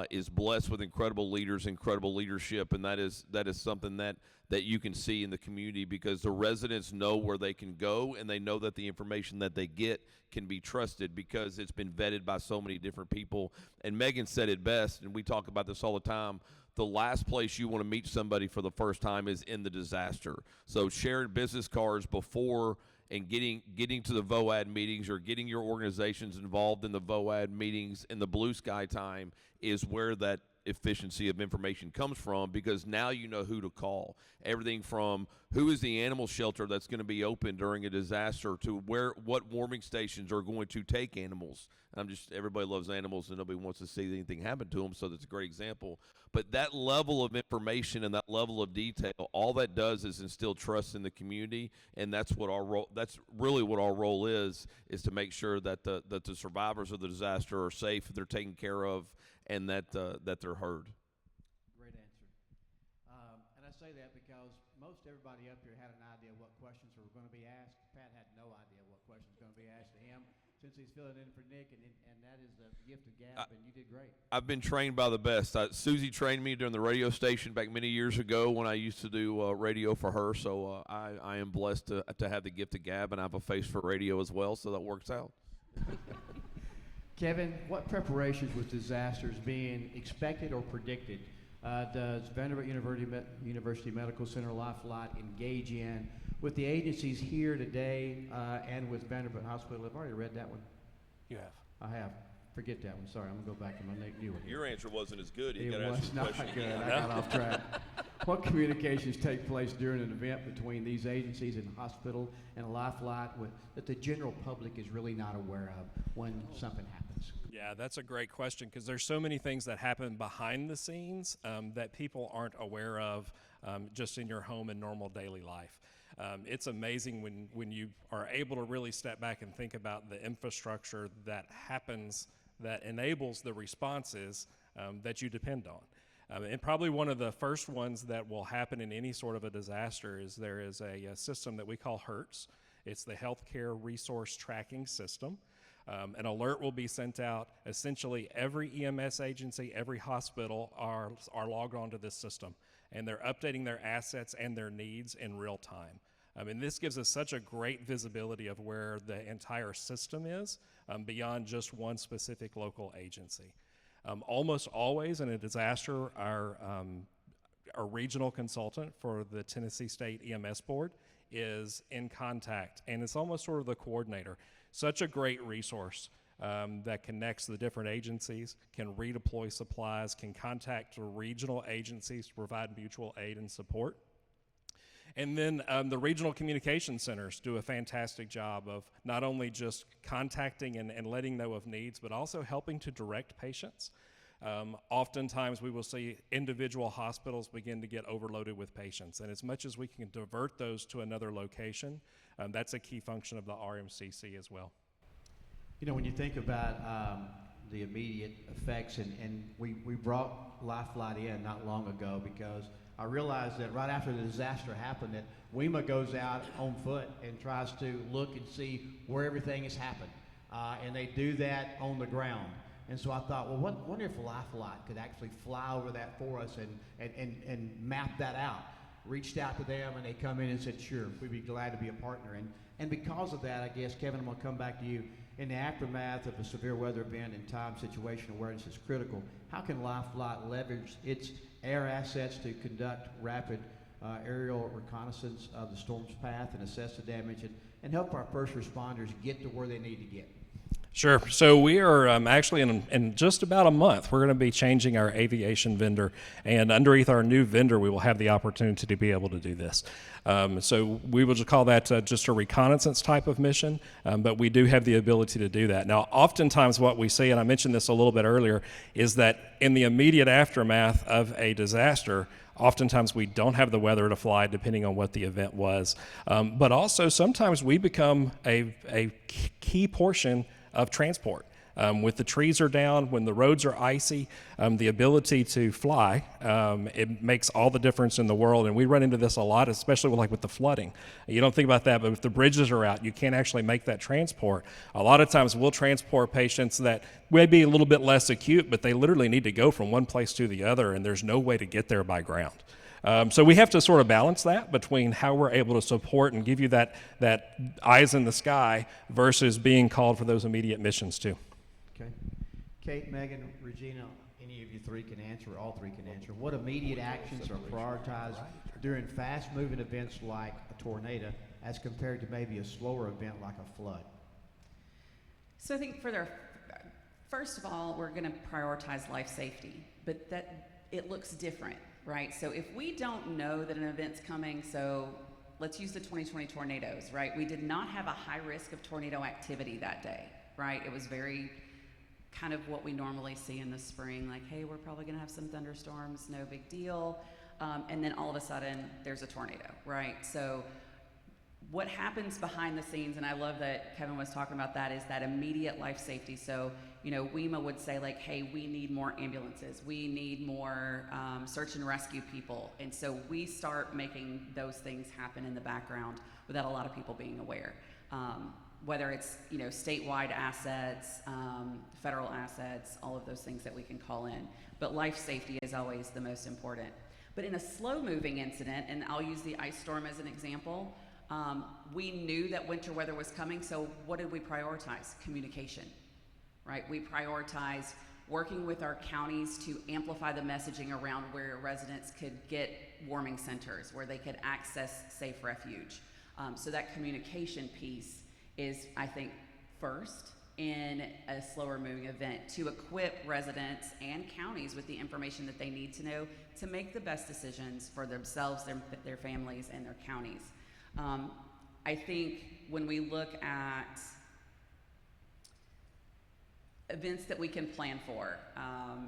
I: is blessed with incredible leaders, incredible leadership, and that is something that you can see in the community, because the residents know where they can go, and they know that the information that they get can be trusted because it's been vetted by so many different people. And Megan said it best, and we talk about this all the time. The last place you want to meet somebody for the first time is in the disaster. So sharing business cards before and getting to the VOAD meetings, or getting your organizations involved in the VOAD meetings in the blue sky time, is where that efficiency of information comes from, because now you know who to call. Everything from who is the animal shelter that's going to be open during a disaster, to what warming stations are going to take animals. Everybody loves animals and nobody wants to see anything happen to them, so that's a great example. But that level of information and that level of detail, all that does is instill trust in the community, and that's really what our role is to make sure that the survivors of the disaster are safe, they're taken care of, and that they're heard.
D: Great answer. And I say that because most everybody up here had an idea what questions were going to be asked. Pat had no idea what questions were going to be asked to him, since he's filling in for Nick, and that is the gift of gab, and you did great. I've
I: been trained by the best. Susie trained me during the radio station back many years ago when I used to do radio for her, so I am blessed to have the gift of gab, and I have a face for radio as well, so that works out.
D: Kevin, what preparations with disasters being expected or predicted does Vanderbilt University Medical Center Lifeline engage in with the agencies here today and with Vanderbilt Hospital? I've already read that one.
H: You have.
D: I have. Forget that one. Sorry, I'm going to go back to my new one.
I: Your answer wasn't as good. You
D: it
I: got to
D: was
I: ask
D: not
I: question.
D: good. I got off track. What communications take place during an event between these agencies and hospital and Lifeline that the general public is really not aware of when something happens?
H: Yeah, that's a great question because there's so many things that happen behind the scenes that people aren't aware of just in your home and normal daily life. It's amazing when you are able to really step back and think about the infrastructure that happens that enables the responses that you depend on. And probably one of the first ones that will happen in any sort of a disaster is there is a system that we call HERTS. It's the Healthcare Resource Tracking System. An alert will be sent out. Essentially, every EMS agency, every hospital are logged onto this system, and they're updating their assets and their needs in real time. And this gives us such a great visibility of where the entire system is beyond just one specific local agency. Almost always in a disaster, our regional consultant for the Tennessee State EMS Board is in contact, and it's almost sort of the coordinator. Such a great resource that connects the different agencies, can redeploy supplies, can contact the regional agencies to provide mutual aid and support. And then the regional communication centers do a fantastic job of not only just contacting and letting know of needs, but also helping to direct patients. Oftentimes we will see individual hospitals begin to get overloaded with patients, and as much as we can divert those to another location, that's a key function of the RMCC as well.
D: You know, when you think about the immediate effects, and we brought LifeFlight in not long ago because I realized that right after the disaster happened that WEMA goes out on foot and tries to look and see where everything has happened, and they do that on the ground. And so I thought, well, wonder if LifeFlight could actually fly over that for us and map that out. Reached out to them, and they come in and said, sure, we'd be glad to be a partner. And because of that, I guess, Kevin, I'm going to come back to you. In the aftermath of a severe weather event and time situation awareness is critical, how can LifeFlight leverage its air assets to conduct rapid aerial reconnaissance of the storm's path and assess the damage and help our first responders get to where they need to get?
H: Sure. So we are actually in just about a month, we're going to be changing our aviation vendor, and underneath our new vendor, we will have the opportunity to be able to do this. So we will just call that just a reconnaissance type of mission, but we do have the ability to do that. Now, oftentimes what we see, and I mentioned this a little bit earlier, is that in the immediate aftermath of a disaster, oftentimes we don't have the weather to fly depending on what the event was. But also sometimes we become a key portion of transport. With the trees are down, when the roads are icy, the ability to fly, it makes all the difference in the world. And we run into this a lot, especially with the flooding. You don't think about that, but if the bridges are out, you can't actually make that transport. A lot of times we'll transport patients that may be a little bit less acute, but they literally need to go from one place to the other, and there's no way to get there by ground. So we have to sort of balance that between how we're able to support and give you that eyes in the sky versus being called for those immediate missions too.
D: Okay. Kate, Megan, Regina, any of you three can answer, or all three can answer. What immediate actions are prioritized during fast-moving events like a tornado as compared to maybe a slower event like a flood?
E: So I think first of all, we're going to prioritize life safety, but that it looks different, right? So if we don't know that an event's coming, so let's use the 2020 tornadoes, right? We did not have a high risk of tornado activity that day, right? It was very kind of what we normally see in the spring, like, hey, we're probably going to have some thunderstorms, no big deal. And then all of a sudden, there's a tornado, right? So what happens behind the scenes, and I love that Kevin was talking about that, is that immediate life safety. So, WEMA would say, like, hey, we need more ambulances. We need more search and rescue people. And so we start making those things happen in the background without a lot of people being aware. Whether it's, statewide assets, federal assets, all of those things that we can call in. But life safety is always the most important. But in a slow-moving incident, and I'll use the ice storm as an example, we knew that winter weather was coming, so what did we prioritize? Communication, right? We prioritized working with our counties to amplify the messaging around where residents could get warming centers, where they could access safe refuge. So that communication piece is, I think, first in a slower moving event to equip residents and counties with the information that they need to know to make the best decisions for themselves, their families, and their counties. I think when we look at events that we can plan for.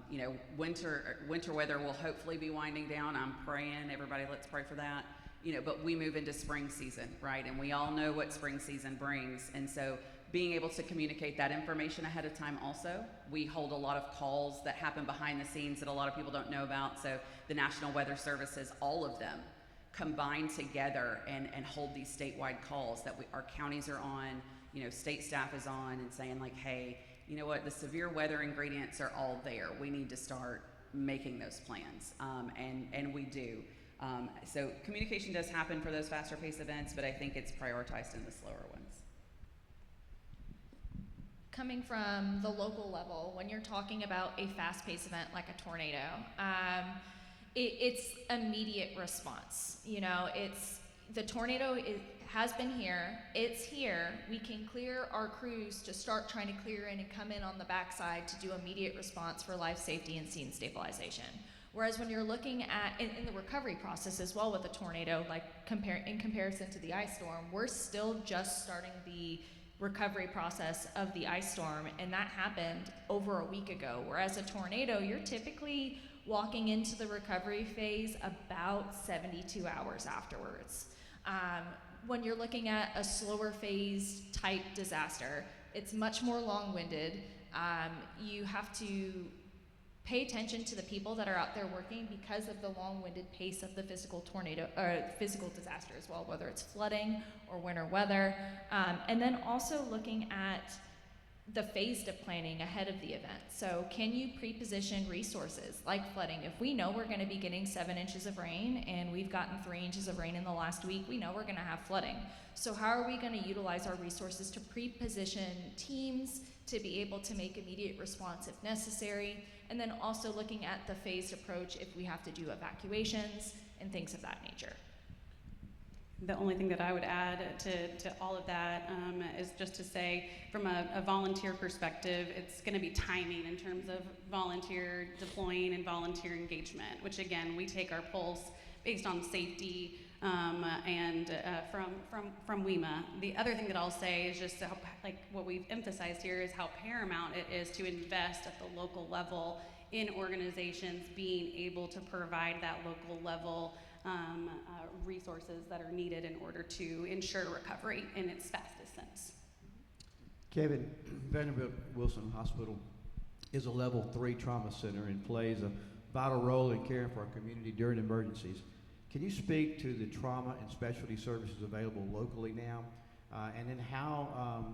E: You know, winter weather will hopefully be winding down. I'm praying, everybody let's pray for that. You know, but we move into spring season, right? And we all know what spring season brings. And so being able to communicate that information ahead of time also. We hold a lot of calls that happen behind the scenes that a lot of people don't know about. So the National Weather Services, all of them combine together and hold these statewide calls that our counties are on, you know, state staff is on and saying like, hey, you know what, the severe weather ingredients are all there. We need to start making those plans, and we do. So communication does happen for those faster paced events, but I think it's prioritized in the slower ones.
F: Coming from the local level, when you're talking about a fast-paced event like a tornado, it's immediate response. You know, the tornado has been here, it's here, we can clear our crews to start trying to clear in and come in on the backside to do immediate response for life safety and scene stabilization. Whereas when you're looking at, in the recovery process as well with a tornado, like in comparison to the ice storm, we're still just starting the recovery process of the ice storm, and that happened over a week ago. Whereas a tornado, you're typically walking into the recovery phase about 72 hours afterwards. When you're looking at a slower phase type disaster, it's much more long-winded. You have to pay attention to the people that are out there working because of the long-winded pace of the physical tornado or physical disaster as well, whether it's flooding or winter weather. And then also looking at the phased of planning ahead of the event. So can you pre-position resources like flooding? If we know we're gonna be getting 7 inches of rain and we've gotten 3 inches of rain in the last week, we know we're gonna have flooding. So how are we gonna utilize our resources to pre-position teams to be able to make immediate response if necessary? And then also looking at the phased approach if we have to do evacuations and things of that nature.
G: The only thing that I would add to all of that is just to say, from a volunteer perspective, it's going to be timing in terms of volunteer deploying and volunteer engagement, which again, we take our pulse based on safety and from WEMA. The other thing that I'll say is just how, like what we've emphasized here is how paramount it is to invest at the local level in organizations being able to provide that local level resources that are needed in order to ensure recovery in its fastest sense.
J: Kevin, Vanderbilt Wilson Hospital is a level 3 trauma center and plays a vital role in caring for our community during emergencies. Can you speak to the trauma and specialty services available locally now, and then how,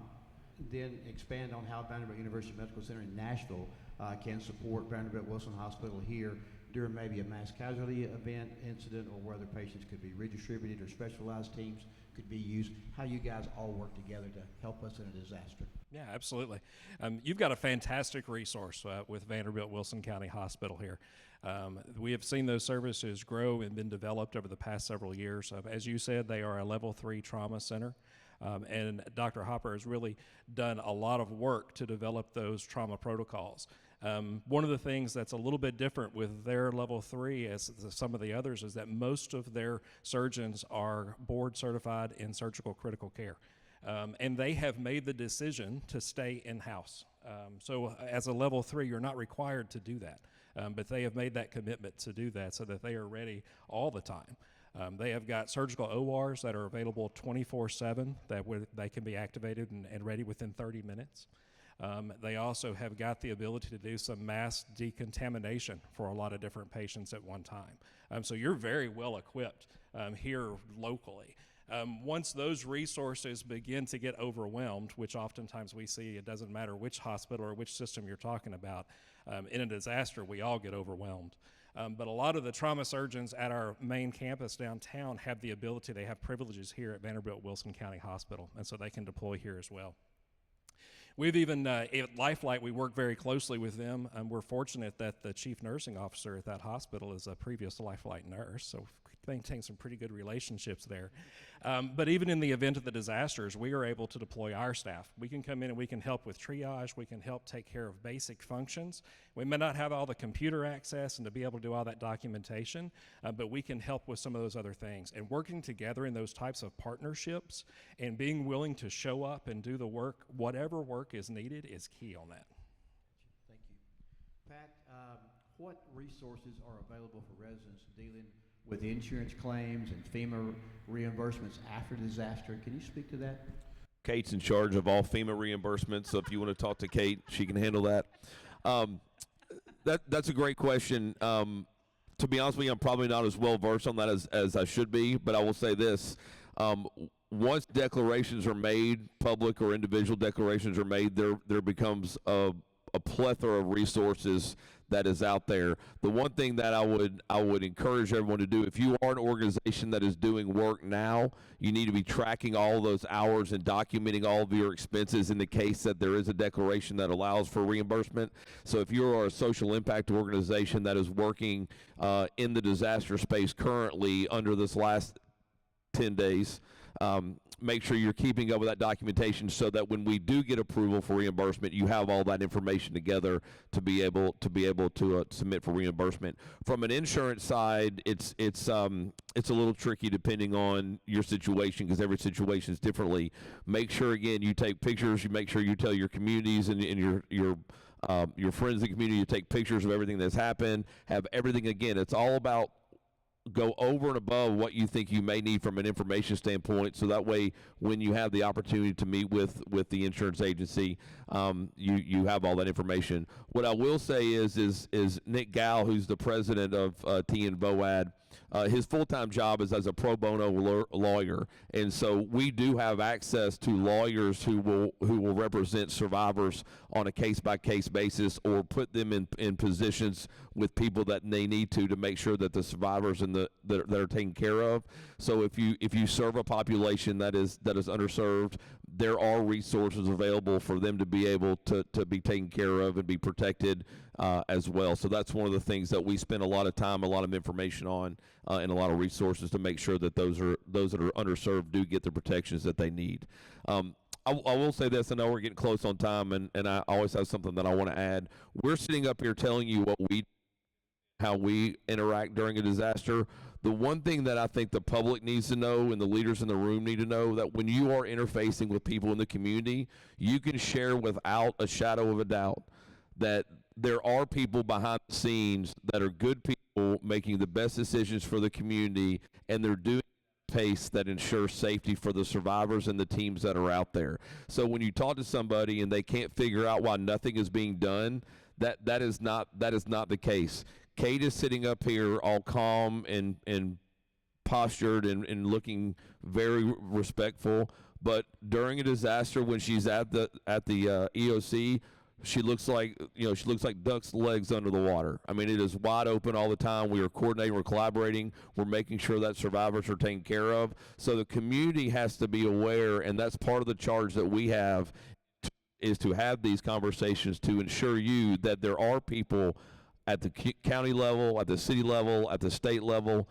J: then expand on how Vanderbilt University Medical Center in Nashville can support Vanderbilt Wilson Hospital here during maybe a mass casualty event, incident, or whether patients could be redistributed or specialized teams could be used, how you guys all work together to help us in a disaster.
H: Yeah, absolutely. You've got a fantastic resource with Vanderbilt Wilson County Hospital here. We have seen those services grow and been developed over the past several years. As you said, they are a level 3 trauma center. And Dr. Hopper has really done a lot of work to develop those trauma protocols. One of the things that's a little bit different with their level 3 as some of the others is that most of their surgeons are board certified in surgical critical care. And they have made the decision to stay in-house. So as a level 3, you're not required to do that. But they have made that commitment to do that so that they are ready all the time. They have got surgical ORs that are available 24/7 that they can be activated and ready within 30 minutes. They also have got the ability to do some mass decontamination for a lot of different patients at one time. So you're very well equipped here locally. Once those resources begin to get overwhelmed, which oftentimes we see, it doesn't matter which hospital or which system you're talking about, in a disaster, we all get overwhelmed. But a lot of the trauma surgeons at our main campus downtown have the ability, they have privileges here at Vanderbilt Wilson County Hospital, and so they can deploy here as well. We've even, at Lifelight, we work very closely with them. We're fortunate that the chief nursing officer at that hospital is a previous Lifelight nurse, so we've maintained some pretty good relationships there. But even in the event of the disasters, we are able to deploy our staff. We can come in and we can help with triage, we can help take care of basic functions. We may not have all the computer access and to be able to do all that documentation, but we can help with some of those other things. And working together in those types of partnerships and being willing to show up and do the work, whatever work is needed, is key on that.
J: what resources are available for residents dealing with insurance claims and FEMA reimbursements after disaster? Can you speak to that?
I: Kate's in charge of all FEMA reimbursements, so if you want to talk to Kate, she can handle that. That's a great question. To be honest with you, I'm probably not as well versed on that as I should be, but I will say this. Once declarations are made, public or individual declarations are made, there becomes a plethora of resources that is out there. The one thing that I would encourage everyone to do, if you are an organization that is doing work now, you need to be tracking all those hours and documenting all of your expenses in the case that there is a declaration that allows for reimbursement. So if you are a social impact organization that is working in the disaster space currently under this last 10 days, make sure you're keeping up with that documentation so that when we do get approval for reimbursement, you have all that information together to be able to submit for reimbursement. From an insurance side, it's a little tricky depending on your situation because every situation is differently. Make sure again you take pictures. You make sure you tell your communities and your friends in the community. You take pictures of everything that's happened. Have everything again. It's all about go over and above what you think you may need from an information standpoint, so that way when you have the opportunity to meet with the insurance agency, you have all that information. What I will say is Nick Gall, who's the president of TN VOAD, his full-time job is as a pro bono lawyer, and so we do have access to lawyers who will represent survivors on a case-by-case basis or put them in positions with people that they need to make sure that the survivors and that are taken care of. So if you serve a population that is underserved, there are resources available for them to be able to be taken care of and be protected as well. So that's one of the things that we spend a lot of time, a lot of information on, and a lot of resources to make sure that those that are underserved do get the protections that they need. I will say this. I know we're getting close on time, and I always have something that I want to add. We're sitting up here telling you how we interact during a disaster. The one thing that I think the public needs to know and the leaders in the room need to know, that when you are interfacing with people in the community, you can share without a shadow of a doubt that there are people behind the scenes that are good people making the best decisions for the community, and they're doing it at a pace that ensures safety for the survivors and the teams that are out there. So when you talk to somebody and they can't figure out why nothing is being done, that is not the case. Kate is sitting up here all calm and postured and looking very respectful, but during a disaster, when she's at the EOC, she looks like duck's legs under the water. I mean, it is wide open all the time. We are coordinating, we're collaborating, we're making sure that survivors are taken care of. So the community has to be aware, and that's part of the charge that we have, is to have these conversations to ensure you that there are people at the county level, at the city level, at the state level,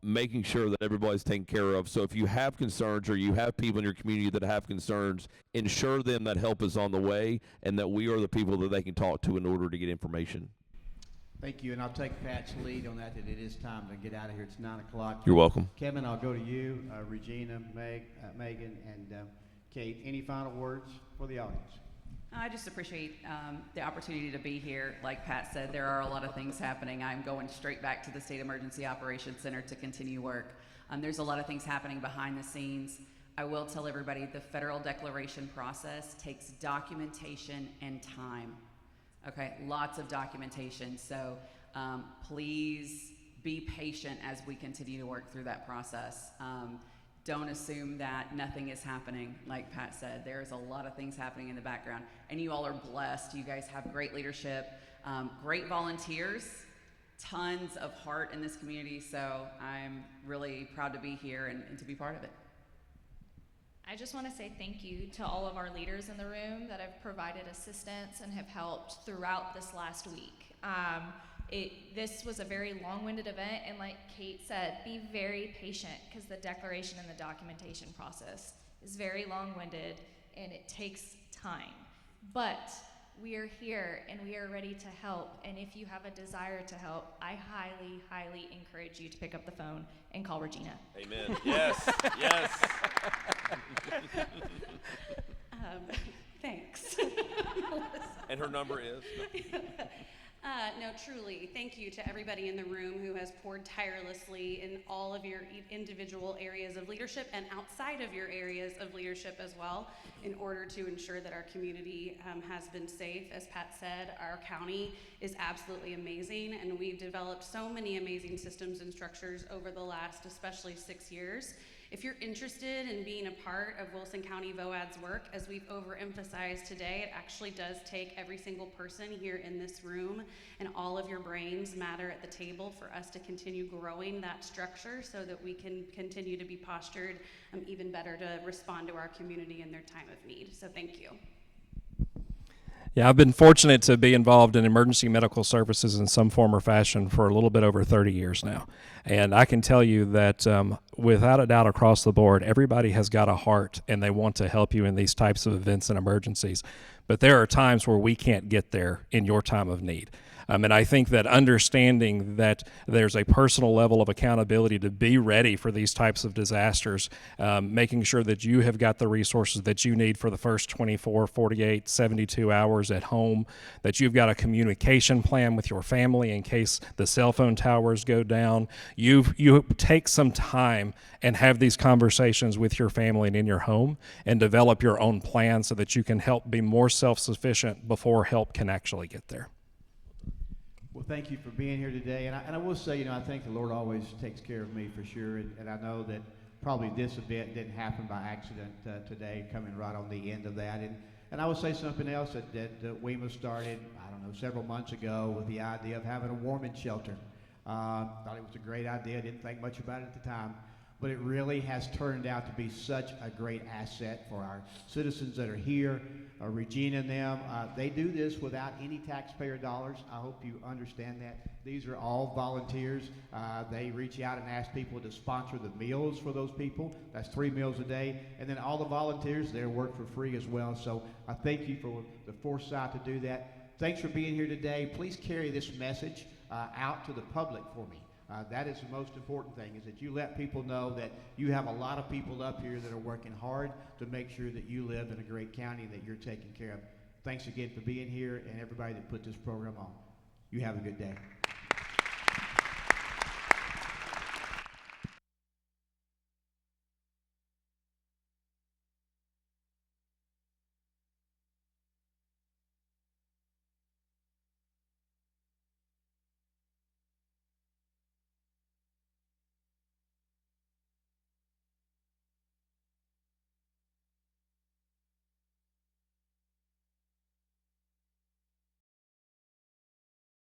I: making sure that everybody's taken care of. So if you have concerns or you have people in your community that have concerns, ensure them that help is on the way and that we are the people that they can talk to in order to get information.
J: Thank you, and I'll take Pat's lead on that it is time to get out of here. It's 9 o'clock.
I: You're welcome.
J: Kevin, I'll go to you, Regina, Megan, and Kate. Any final words for the audience?
E: I just appreciate the opportunity to be here. Like Pat said, there are a lot of things happening. I'm going straight back to the State Emergency Operations Center to continue work. There's a lot of things happening behind the scenes. I will tell everybody the federal declaration process takes documentation and time. Okay, lots of documentation. So please be patient as we continue to work through that process. Don't assume that nothing is happening. Like Pat said, there's a lot of things happening in the background, and you all are blessed. You guys have great leadership, great volunteers, tons of heart in this community, so I'm really proud to be here and to be part of it.
F: I just want to say thank you to all of our leaders in the room that have provided assistance and have helped throughout this last week. This was a very long-winded event, and like Kate said, be very patient because the declaration and the documentation process is very long-winded and it takes time. But we are here and we are ready to help, and if you have a desire to help, I highly, highly encourage you to pick up the phone and call Regina.
I: Amen. Yes, yes.
G: Thanks.
I: And her number is?
G: No, truly. Thank you to everybody in the room who has poured tirelessly in all of your individual areas of leadership and outside of your areas of leadership as well, in order to ensure that our community has been safe. As Pat said, our county is absolutely amazing, and we've developed so many amazing systems and structures over the last, especially 6 years. If you're interested in being a part of Wilson County VOAD's work, as we've overemphasized today, it actually does take every single person here in this room, and all of your brains matter at the table for us to continue growing that structure so that we can continue to be postured even better to respond to our community in their time of need. So thank you.
H: Yeah, I've been fortunate to be involved in emergency medical services in some form or fashion for a little bit over 30 years now. And I can tell you that without a doubt across the board, everybody has got a heart and they want to help you in these types of events and emergencies. But there are times where we can't get there in your time of need. And I think that understanding that there's a personal level of accountability to be ready for these types of disasters, making sure that you have got the resources that you need for the first 24, 48, 72 hours at home, that you've got a communication plan with your family in case the cell phone towers go down. You take some time and have these conversations with your family and in your home and develop your own plan so that you can help be more self-sufficient before help can actually get there.
J: Well, thank you for being here today. And I will say, I think the Lord always takes care of me for sure. And I know that probably this event didn't happen by accident today, coming right on the end of that. And I would say something else that WEMA started, several months ago with the idea of having a warming shelter. Thought it was a great idea. Didn't think much about it at the time. But it really has turned out to be such a great asset for our citizens that are here. Regina and them, they do this without any taxpayer dollars. I hope you understand that. These are all volunteers. They reach out and ask people to sponsor the meals for those people. That's 3 meals a day. And then all the volunteers there work for free as well. So I thank you for the foresight to do that. Thanks for being here today. Please carry this message out to the public for me. That is the most important thing, is that you let people know that you have a lot of people up here that are working hard to make sure that you live in a great county and that you're taken care of. Thanks again for being here, and everybody that put this program on. You have a good day.